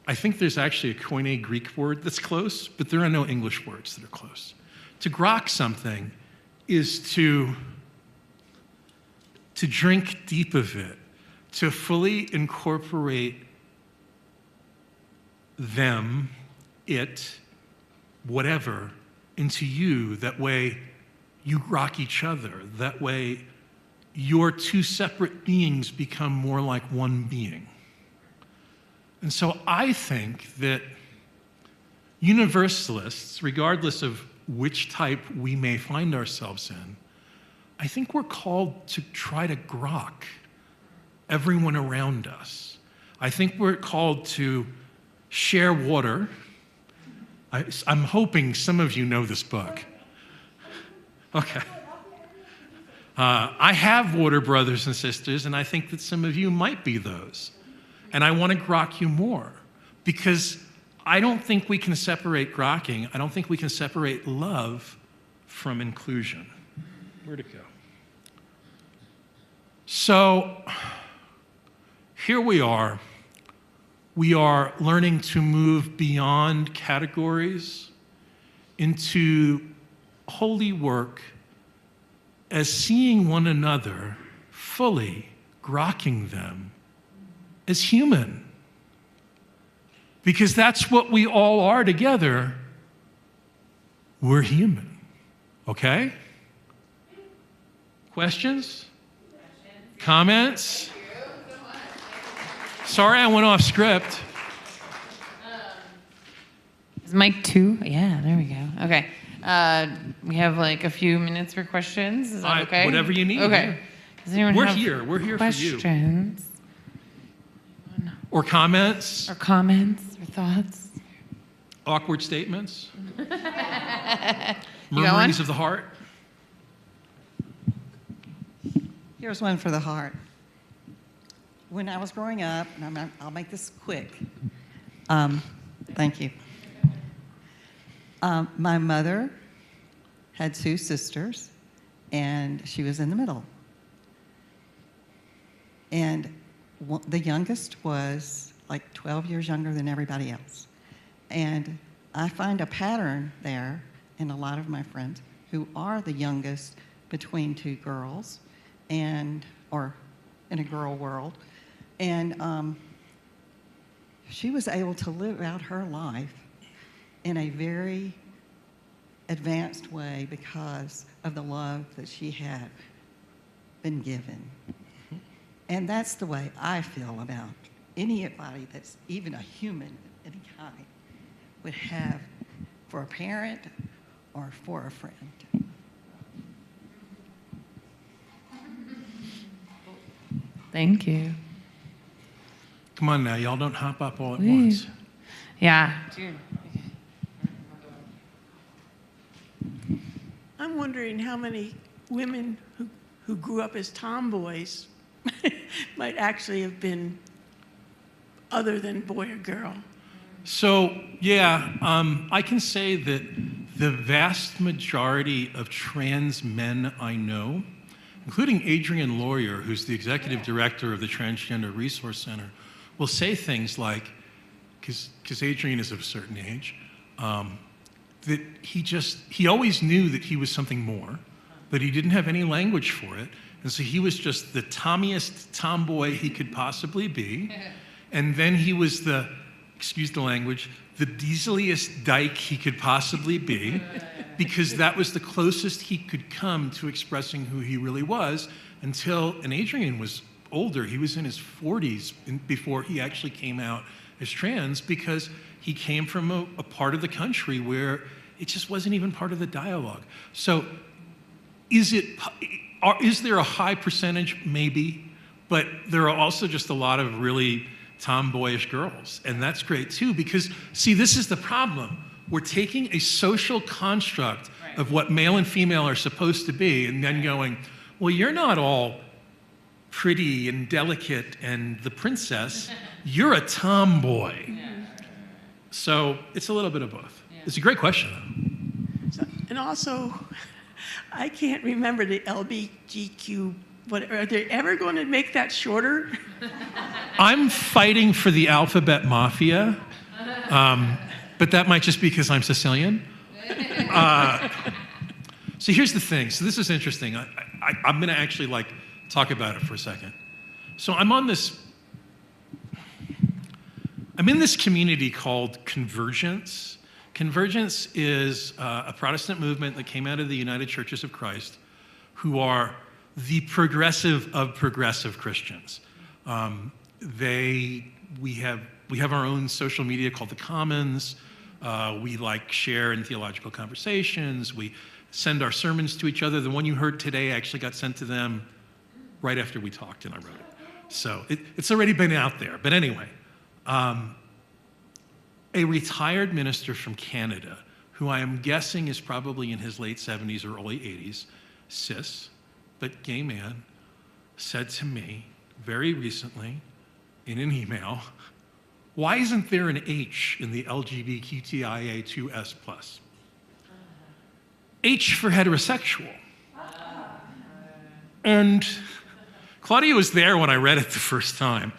I think there's actually a Koine Greek word that's close, but there are no English words that are close. To grok something is to drink deep of it, to fully incorporate them, it, whatever, into you. That way you grok each other. That way your two separate beings become more like one being. And so I think that universalists, regardless of which type we may find ourselves in, I think we're called to try to grok everyone around us. I think we're called to share water. I'm hoping some of you know this book. Okay. I have water brothers and sisters, and I think that some of you might be those. And I want to grok you more, because I don't think we can separate grokking. I don't think we can separate love from inclusion. Where'd it go? So here we are. We are learning to move beyond categories into holy work as seeing one another fully, grokking them as human. Because that's what we all are together. We're human. Okay? Questions? Comments? Sorry I went off script. Is mic 2? Yeah, there we go. Okay. We have like a few minutes for questions. Is that okay? Whatever you need. Okay. Does anyone We're have here. We're here questions? for you. Or comments. Or comments or thoughts? Awkward statements. You got Murmurings one? of the heart. Here's one for the heart. When I was growing up, and I'll make this quick. Thank you. My mother had 2 sisters, and she was in the middle. And the youngest was like 12 years younger than everybody else. And I find a pattern there in a lot of my friends who are the youngest between 2 girls, or in a girl world. And she was able to live out her life in a very advanced way because of the love that she had been given. And that's the way I feel about anybody that's even a human of any kind would have for a parent or for a friend. Thank you. Come on now, y'all don't hop up all at once. Yeah. I'm wondering how many women who grew up as tomboys might actually have been other than boy or girl. So, yeah, I can say that the vast majority of trans men I know, including Adrian Lawyer, who's the executive director of the Transgender Resource Center, will say things like, because Adrian is of a certain age, that he always knew that he was something more, but he didn't have any language for it. And so he was just the tommiest tomboy he could possibly be. And then he was excuse the language, the dieseliest dyke he could possibly be, because that was the closest he could come to expressing who he really was and Adrian was older. He was in his 40s before he actually came out as trans, because he came from a part of the country where it just wasn't even part of the dialogue. So is there a high percentage? Maybe, but there are also just a lot of really tomboyish girls. And that's great too, because see, this is the problem. We're taking a social construct of what male and female are supposed to be and then going, well, you're not all pretty and delicate and the princess, you're a tomboy. So it's a little bit of both. It's a great question, though. And also, I can't remember the LBGQ. But are they ever going to make that shorter? I'm fighting for the alphabet mafia, but that might just be because I'm Sicilian. So here's the thing. So this is interesting. I'm going to actually talk about it for a second. So I'm in this community called Convergence. Convergence is a Protestant movement that came out of the United Churches of Christ, who are the progressive of progressive Christians. We have our own social media called the Commons. We share in theological conversations. We send our sermons to each other. The one you heard today actually got sent to them right after we talked and I wrote it. So it's already been out there. But anyway, a retired minister from Canada, who I am guessing is probably in his late 70s or early 80s, cis, but gay man, said to me very recently in an email, why isn't there an H in the LGBTQIA2S+? H for heterosexual. And Claudia was there when I read it the first time.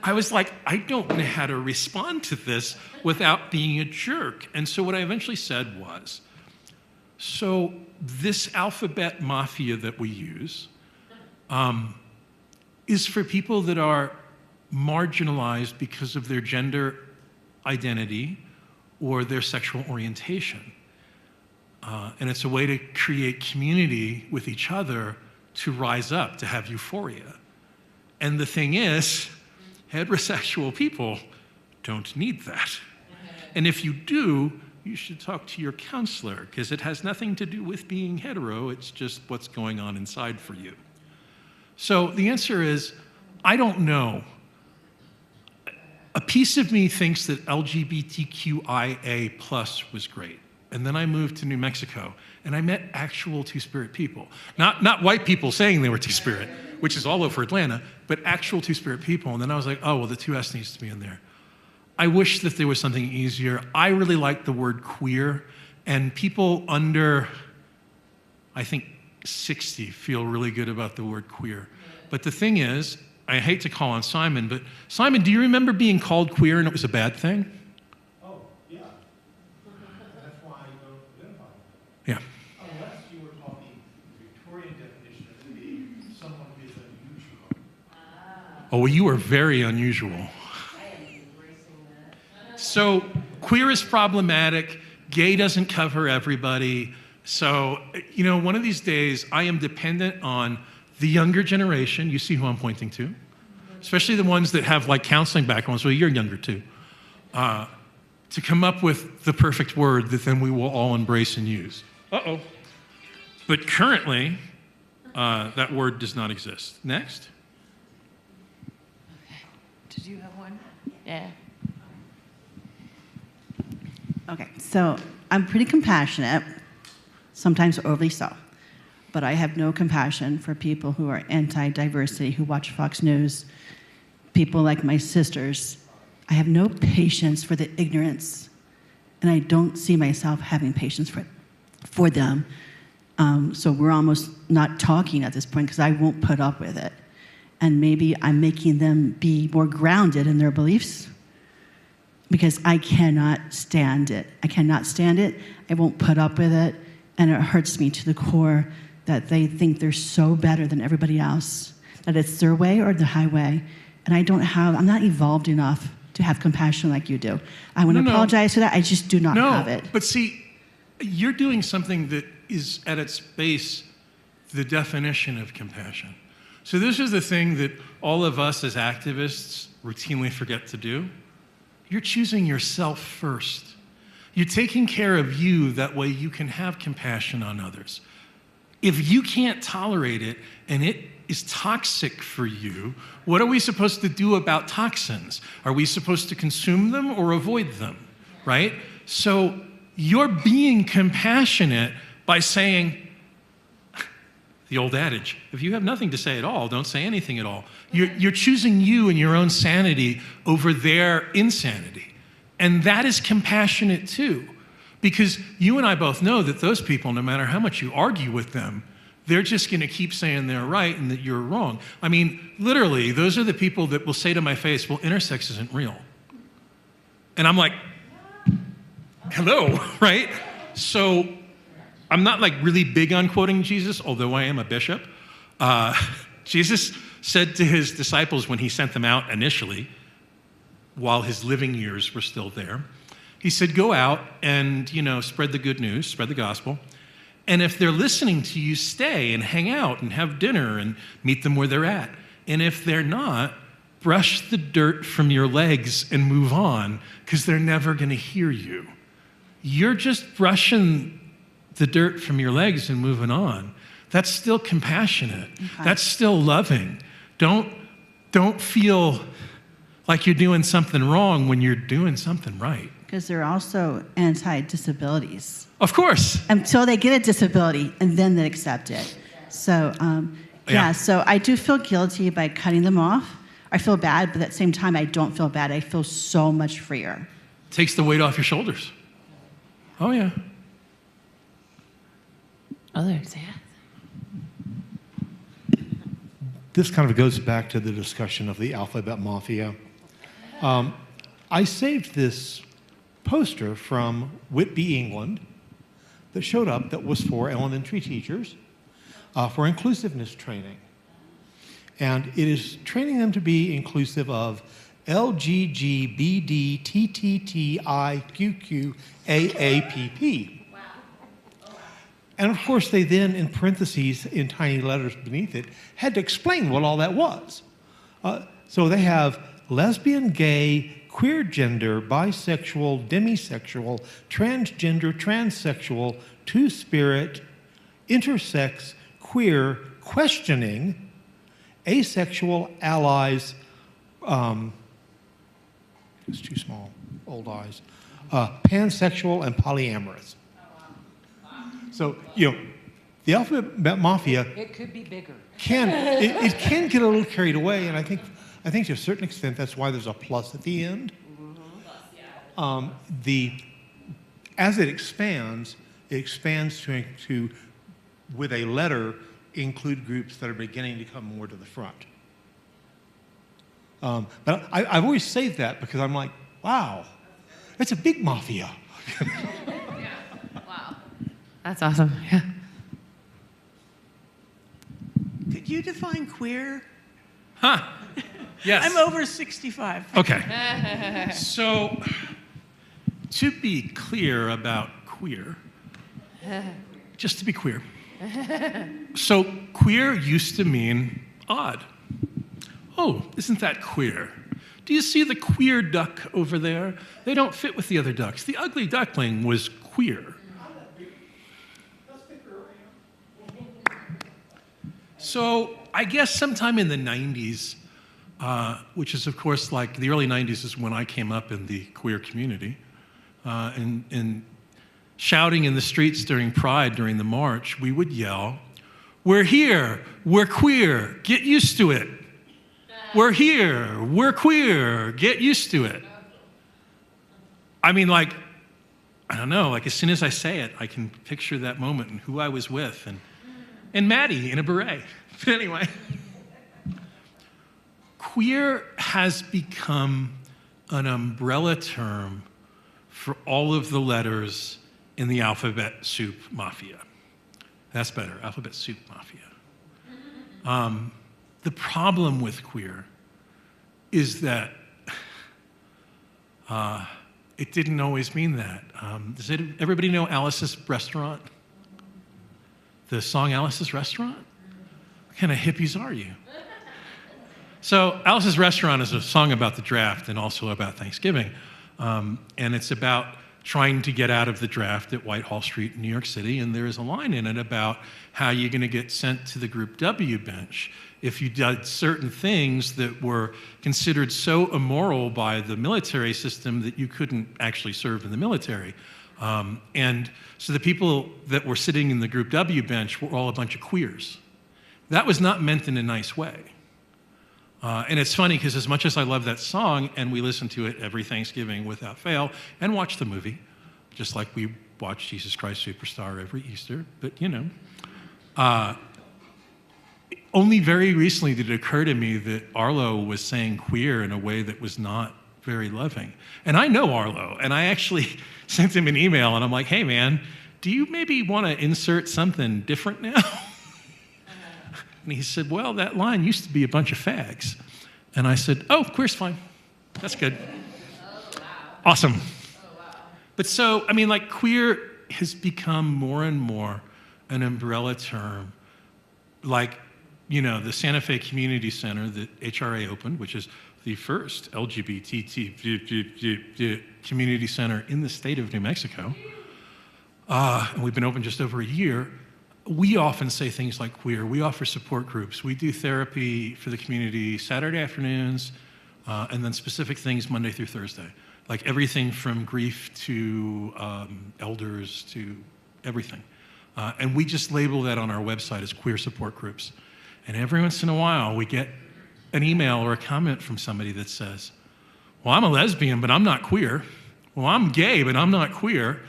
I was like, I don't know how to respond to this without being a jerk. And so what I eventually said was, so this alphabet mafia that we use is for people that are marginalized because of their gender identity or their sexual orientation. And it's a way to create community with each other to rise up, to have euphoria. And the thing is, heterosexual people don't need that. And if you do, you should talk to your counselor, because it has nothing to do with being hetero, it's just what's going on inside for you. So the answer is, I don't know. A piece of me thinks that LGBTQIA+ was great. And then I moved to New Mexico, and I met actual Two-Spirit people. Not white people saying they were Two-Spirit, which is all over Atlanta, but actual Two-Spirit people. And then I was like, oh, well, the 2S needs to be in there. I wish that there was something easier. I really like the word queer, and people under, I think, 60 feel really good about the word queer. But the thing is, I hate to call on Simon, but Simon, do you remember being called queer and it was a bad thing? Oh, yeah. That's why I don't identify. Yeah. Unless you were talking the Victorian definition of being someone who is unusual. Oh, well, you are very unusual. So queer is problematic. Gay doesn't cover everybody. So, one of these days, I am dependent on the younger generation. You see who I'm pointing to, especially the ones that have counseling backgrounds. Well, you're younger too. To come up with the perfect word that then we will all embrace and use. Uh-oh. But currently, that word does not exist. Next. Okay. Did you have one? Yeah. Okay, so I'm pretty compassionate, sometimes overly so, but I have no compassion for people who are anti-diversity, who watch Fox News, people like my sisters. I have no patience for the ignorance, and I don't see myself having patience for them. So we're almost not talking at this point because I won't put up with it. And maybe I'm making them be more grounded in their beliefs, because I cannot stand it. I cannot stand it. I won't put up with it. And it hurts me to the core that they think they're so better than everybody else, that it's their way or the highway. And I'm not evolved enough to have compassion like you do. I want to apologize for that. I just do not have it. But see, you're doing something that is at its base the definition of compassion. So this is the thing that all of us as activists routinely forget to do. You're choosing yourself first. You're taking care of you, that way you can have compassion on others. If you can't tolerate it and it is toxic for you, what are we supposed to do about toxins? Are we supposed to consume them or avoid them, right? So you're being compassionate by saying, the old adage, if you have nothing to say at all, don't say anything at all. You're choosing you and your own sanity over their insanity. And that is compassionate too. Because you and I both know that those people, no matter how much you argue with them, they're just going to keep saying they're right and that you're wrong. I mean, literally, those are the people that will say to my face, well, intersex isn't real. And I'm like, hello, right? So I'm not like really big on quoting Jesus, although I am a bishop. Jesus said to his disciples when he sent them out initially, while his living years were still there, he said, go out and, spread the good news, spread the gospel. And if they're listening to you, stay and hang out and have dinner and meet them where they're at. And if they're not, brush the dirt from your legs and move on, because they're never going to hear you. You're just brushing the dirt from your legs and moving on. That's still compassionate. Okay. That's still loving. Don't feel like you're doing something wrong when you're doing something right. Because they're also anti-disabilities. Of course. Until they get a disability, and then they accept it. So, so I do feel guilty by cutting them off. I feel bad, but at the same time, I don't feel bad. I feel so much freer. Takes the weight off your shoulders. Oh, yeah. Others, yeah. This kind of goes back to the discussion of the alphabet mafia. I saved this poster from Whitby, England, that showed up that was for elementary teachers for inclusiveness training. And it is training them to be inclusive of LGGBDTTTIQQAAPP. And of course, they then, in parentheses, in tiny letters beneath it, had to explain what all that was. So they have lesbian, gay, queer gender, bisexual, demisexual, transgender, transsexual, two-spirit, intersex, queer, questioning, asexual, allies, it's too small, old eyes, pansexual, and polyamorous. So, the alphabet mafia... It could be bigger. It can get a little carried away, and I think to a certain extent that's why there's a plus at the end. As it expands to, with a letter, include groups that are beginning to come more to the front. But I've always saved that because I'm like, wow, that's a big mafia. Wow. That's awesome. Yeah. Could you define queer? Huh. Yes. I'm over 65. Okay. So, to be clear about queer, just to be queer. So, queer used to mean odd. Oh, isn't that queer? Do you see the queer duck over there? They don't fit with the other ducks. The ugly duckling was queer. So I guess sometime in the 90s, which is, of course, like the early 90s is when I came up in the queer community, and shouting in the streets during Pride, during the march, we would yell, "We're here, we're queer, get used to it. We're here, we're queer, get used to it." I mean, like, I don't know, like as soon as I say it, I can picture that moment and who I was with, and Maddie in a beret. But anyway, queer has become an umbrella term for all of the letters in the alphabet soup mafia. That's better, alphabet soup mafia. The problem with queer is that it didn't always mean that. Does everybody know Alice's Restaurant? The song Alice's Restaurant? What kind of hippies are you? So Alice's Restaurant is a song about the draft and also about Thanksgiving. And it's about trying to get out of the draft at Whitehall Street in New York City, and there is a line in it about how you're going to get sent to the Group W bench if you did certain things that were considered so immoral by the military system that you couldn't actually serve in the military. And so the people that were sitting in the Group W bench were all a bunch of queers. That was not meant in a nice way. And it's funny because as much as I love that song, and we listen to it every Thanksgiving without fail, and watch the movie, just like we watch Jesus Christ Superstar every Easter, but only very recently did it occur to me that Arlo was saying queer in a way that was not very loving. And I know Arlo, and I actually sent him an email, and I'm like, hey man, do you maybe want to insert something different now? And he said, well, that line used to be a bunch of fags. And I said, oh, queer's fine. That's good. Awesome. But so, I mean, like, queer has become more and more an umbrella term. Like, the Santa Fe Community Center that HRA opened, which is the first LGBT community center in the state of New Mexico. And we've been open just over a year. We often say things like queer. We offer support groups. We do therapy for the community Saturday afternoons, and then specific things Monday through Thursday. Like everything from grief to elders to everything. And we just label that on our website as queer support groups. And every once in a while, we get an email or a comment from somebody that says, well, I'm a lesbian, but I'm not queer. Well, I'm gay, but I'm not queer.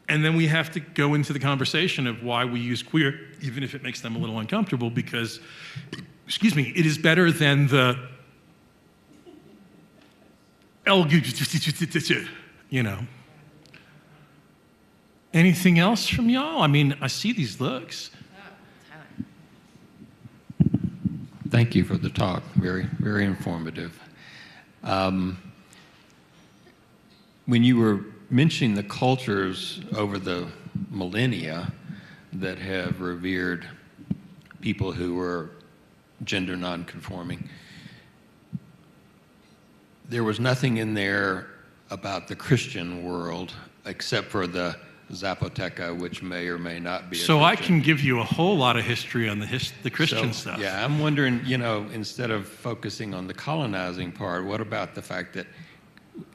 And then we have to go into the conversation of why we use queer, even if it makes them a little uncomfortable, because, it is better than the Anything else from y'all? I mean, I see these looks. Thank you for the talk. Very, very informative. When you were mentioning the cultures over the millennia that have revered people who were gender nonconforming, there was nothing in there about the Christian world except for the Zapoteca, which may or may not be. So I can give you a whole lot of history on the Christian stuff. Yeah, I'm wondering, instead of focusing on the colonizing part, what about the fact that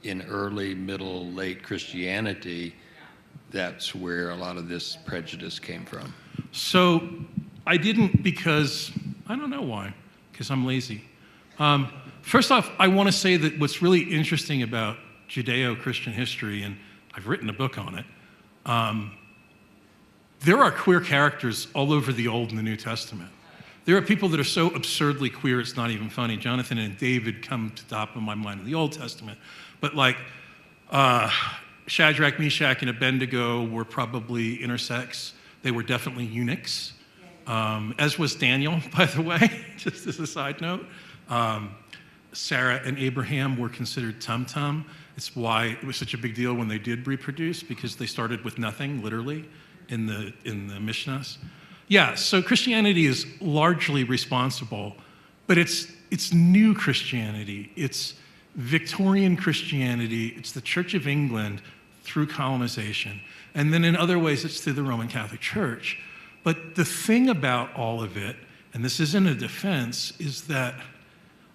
in early, middle, late Christianity, that's where a lot of this prejudice came from? So I didn't, because I don't know why, because I'm lazy. First off, I want to say that what's really interesting about Judeo-Christian history, and I've written a book on it, there are queer characters all over the Old and the New Testament. There are people that are so absurdly queer it's not even funny. Jonathan and David come to the top of my mind in the Old Testament. But like Shadrach, Meshach, and Abednego were probably intersex. They were definitely eunuchs, as was Daniel, by the way, just as a side note. Sarah and Abraham were considered tum-tum. It's why it was such a big deal when they did reproduce, because they started with nothing, literally, in the Mishnahs. Yeah, so Christianity is largely responsible, but it's new Christianity. It's Victorian Christianity. It's the Church of England through colonization. And then in other ways, it's through the Roman Catholic Church. But the thing about all of it, and this isn't a defense, is that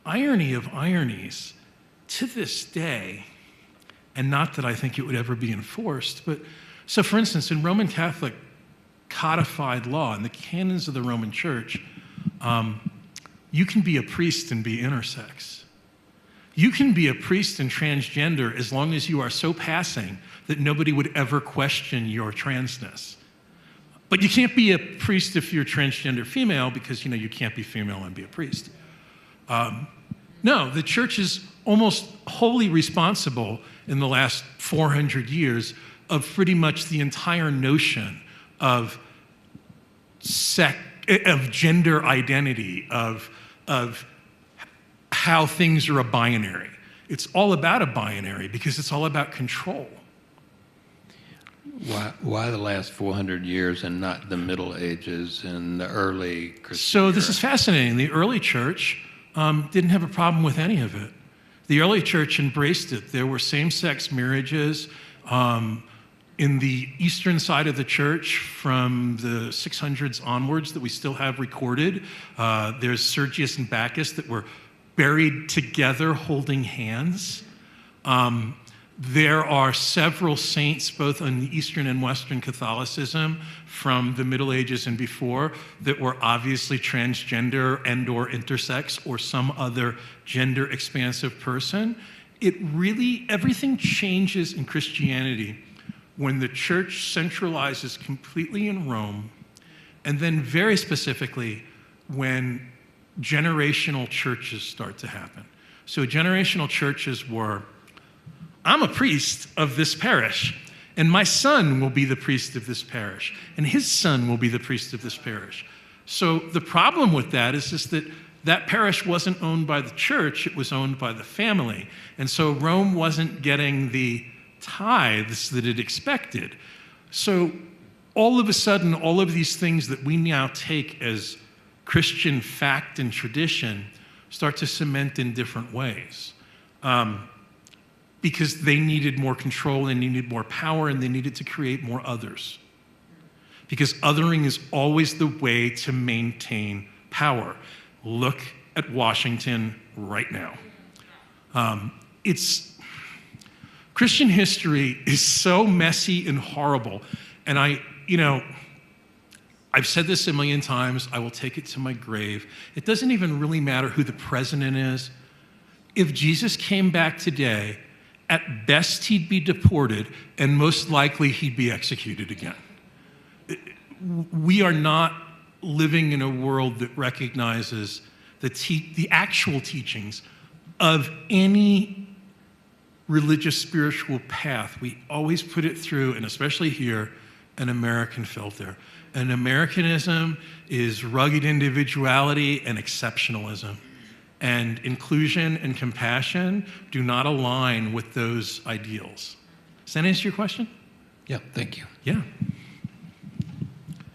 irony of ironies, to this day, and not that I think it would ever be enforced, but so for instance, in Roman Catholic codified law, in the canons of the Roman Church, you can be a priest and be intersex. You can be a priest and transgender as long as you are so passing that nobody would ever question your transness. But you can't be a priest if you're transgender female, because you can't be female and be a priest. No, the church is almost wholly responsible in the last 400 years of pretty much the entire notion of gender identity, of how things are a binary. It's all about a binary because it's all about control. Why the last 400 years and not the Middle Ages and the early Christian So this era? is fascinating. The early church didn't have a problem with any of it. The early church embraced it. There were same-sex marriages. In the eastern side of the church, from the 600s onwards, that we still have recorded, there's Sergius and Bacchus that were buried together holding hands. There are several saints, both in the Eastern and Western Catholicism from the Middle Ages and before, that were obviously transgender and or intersex or some other gender expansive person. Everything changes in Christianity when the church centralizes completely in Rome, and then very specifically when generational churches start to happen. So generational churches were, I'm a priest of this parish, and my son will be the priest of this parish, and his son will be the priest of this parish. So the problem with that is just that parish wasn't owned by the church, it was owned by the family. And so Rome wasn't getting the tithes that it expected. So all of a sudden, all of these things that we now take as Christian fact and tradition start to cement in different ways. Because they needed more control, they needed more power, and they needed to create more others. Because othering is always the way to maintain power. Look at Washington right now. Christian history is so messy and horrible. And I've said this a million times, I will take it to my grave. It doesn't even really matter who the president is. If Jesus came back today, at best he'd be deported, and most likely he'd be executed again. We are not living in a world that recognizes the actual teachings of any religious spiritual path. We always put it through, and especially here, an American filter. And Americanism is rugged individuality and exceptionalism. And inclusion and compassion do not align with those ideals. Does that answer your question? Yeah, thank you. Yeah.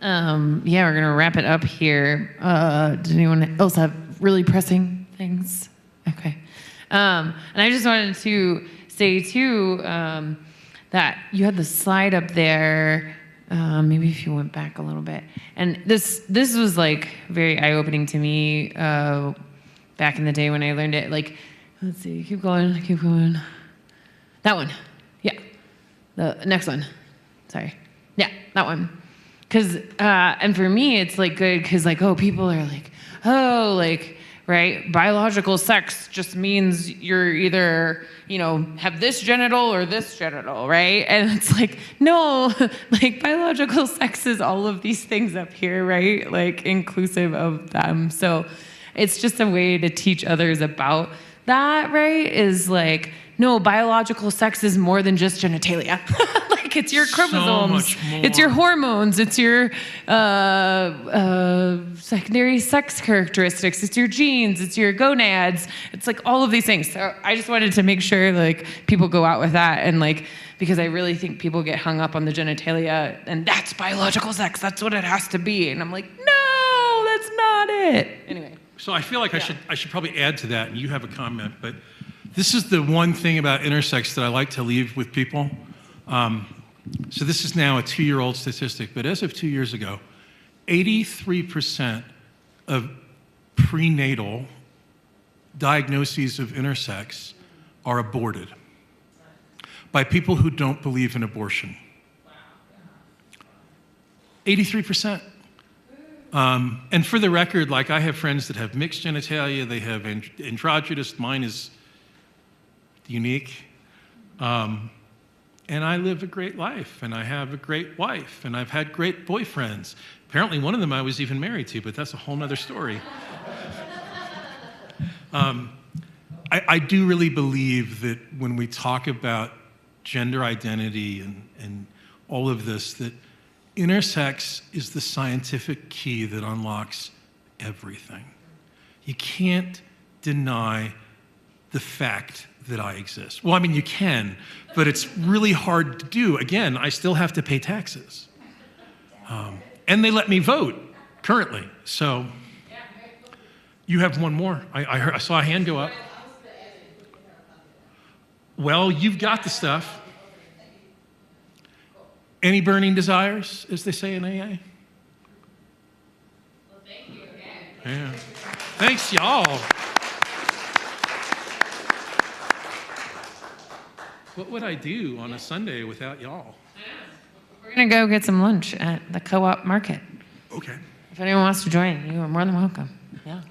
We're going to wrap it up here. Does anyone else have really pressing things? Okay. And I just wanted to say, too, that you had the slide up there. Maybe if you went back a little bit. And this was, like, very eye-opening to me back in the day when I learned it. Like, let's see. Keep going. That one. Yeah. The next one. Sorry. Yeah, that one. Because, and for me, it's, like, good because, like, people are like, right? Biological sex just means you're either, have this genital or this genital, right? And it's like, no, like biological sex is all of these things up here, right? Like inclusive of them. So it's just a way to teach others about that, right? Is like, no, biological sex is more than just genitalia. Like it's your chromosomes, So much more. it's your hormones, it's your secondary sex characteristics, it's your genes, it's your gonads, it's like all of these things. So I just wanted to make sure like people go out with that, and like, because I really think people get hung up on the genitalia and that's biological sex, that's what it has to be. And I'm like, no, that's not it. Anyway. So I feel like I should probably add to that, and you have a comment, but this is the one thing about intersex that I like to leave with people. So this is now a 2-year-old statistic, but as of 2 years ago, 83% of prenatal diagnoses of intersex are aborted by people who don't believe in abortion. 83%. And for the record, like I have friends that have mixed genitalia, they have androgynous, mine is unique. And I live a great life, and I have a great wife, and I've had great boyfriends. Apparently one of them I was even married to, but that's a whole nother story. I do really believe that when we talk about gender identity and all of this, that intersex is the scientific key that unlocks everything. You can't deny the fact that I exist. Well, I mean, you can, but it's really hard to do. Again, I still have to pay taxes. And they let me vote currently. So you have one more. I saw a hand go up. Well, you've got the stuff. Any burning desires, as they say in AA? Well, thank you again. Yeah. Thanks, y'all. What would I do on a Sunday without y'all? We're going to go get some lunch at the co-op market. Okay. If anyone wants to join, you are more than welcome. Yeah.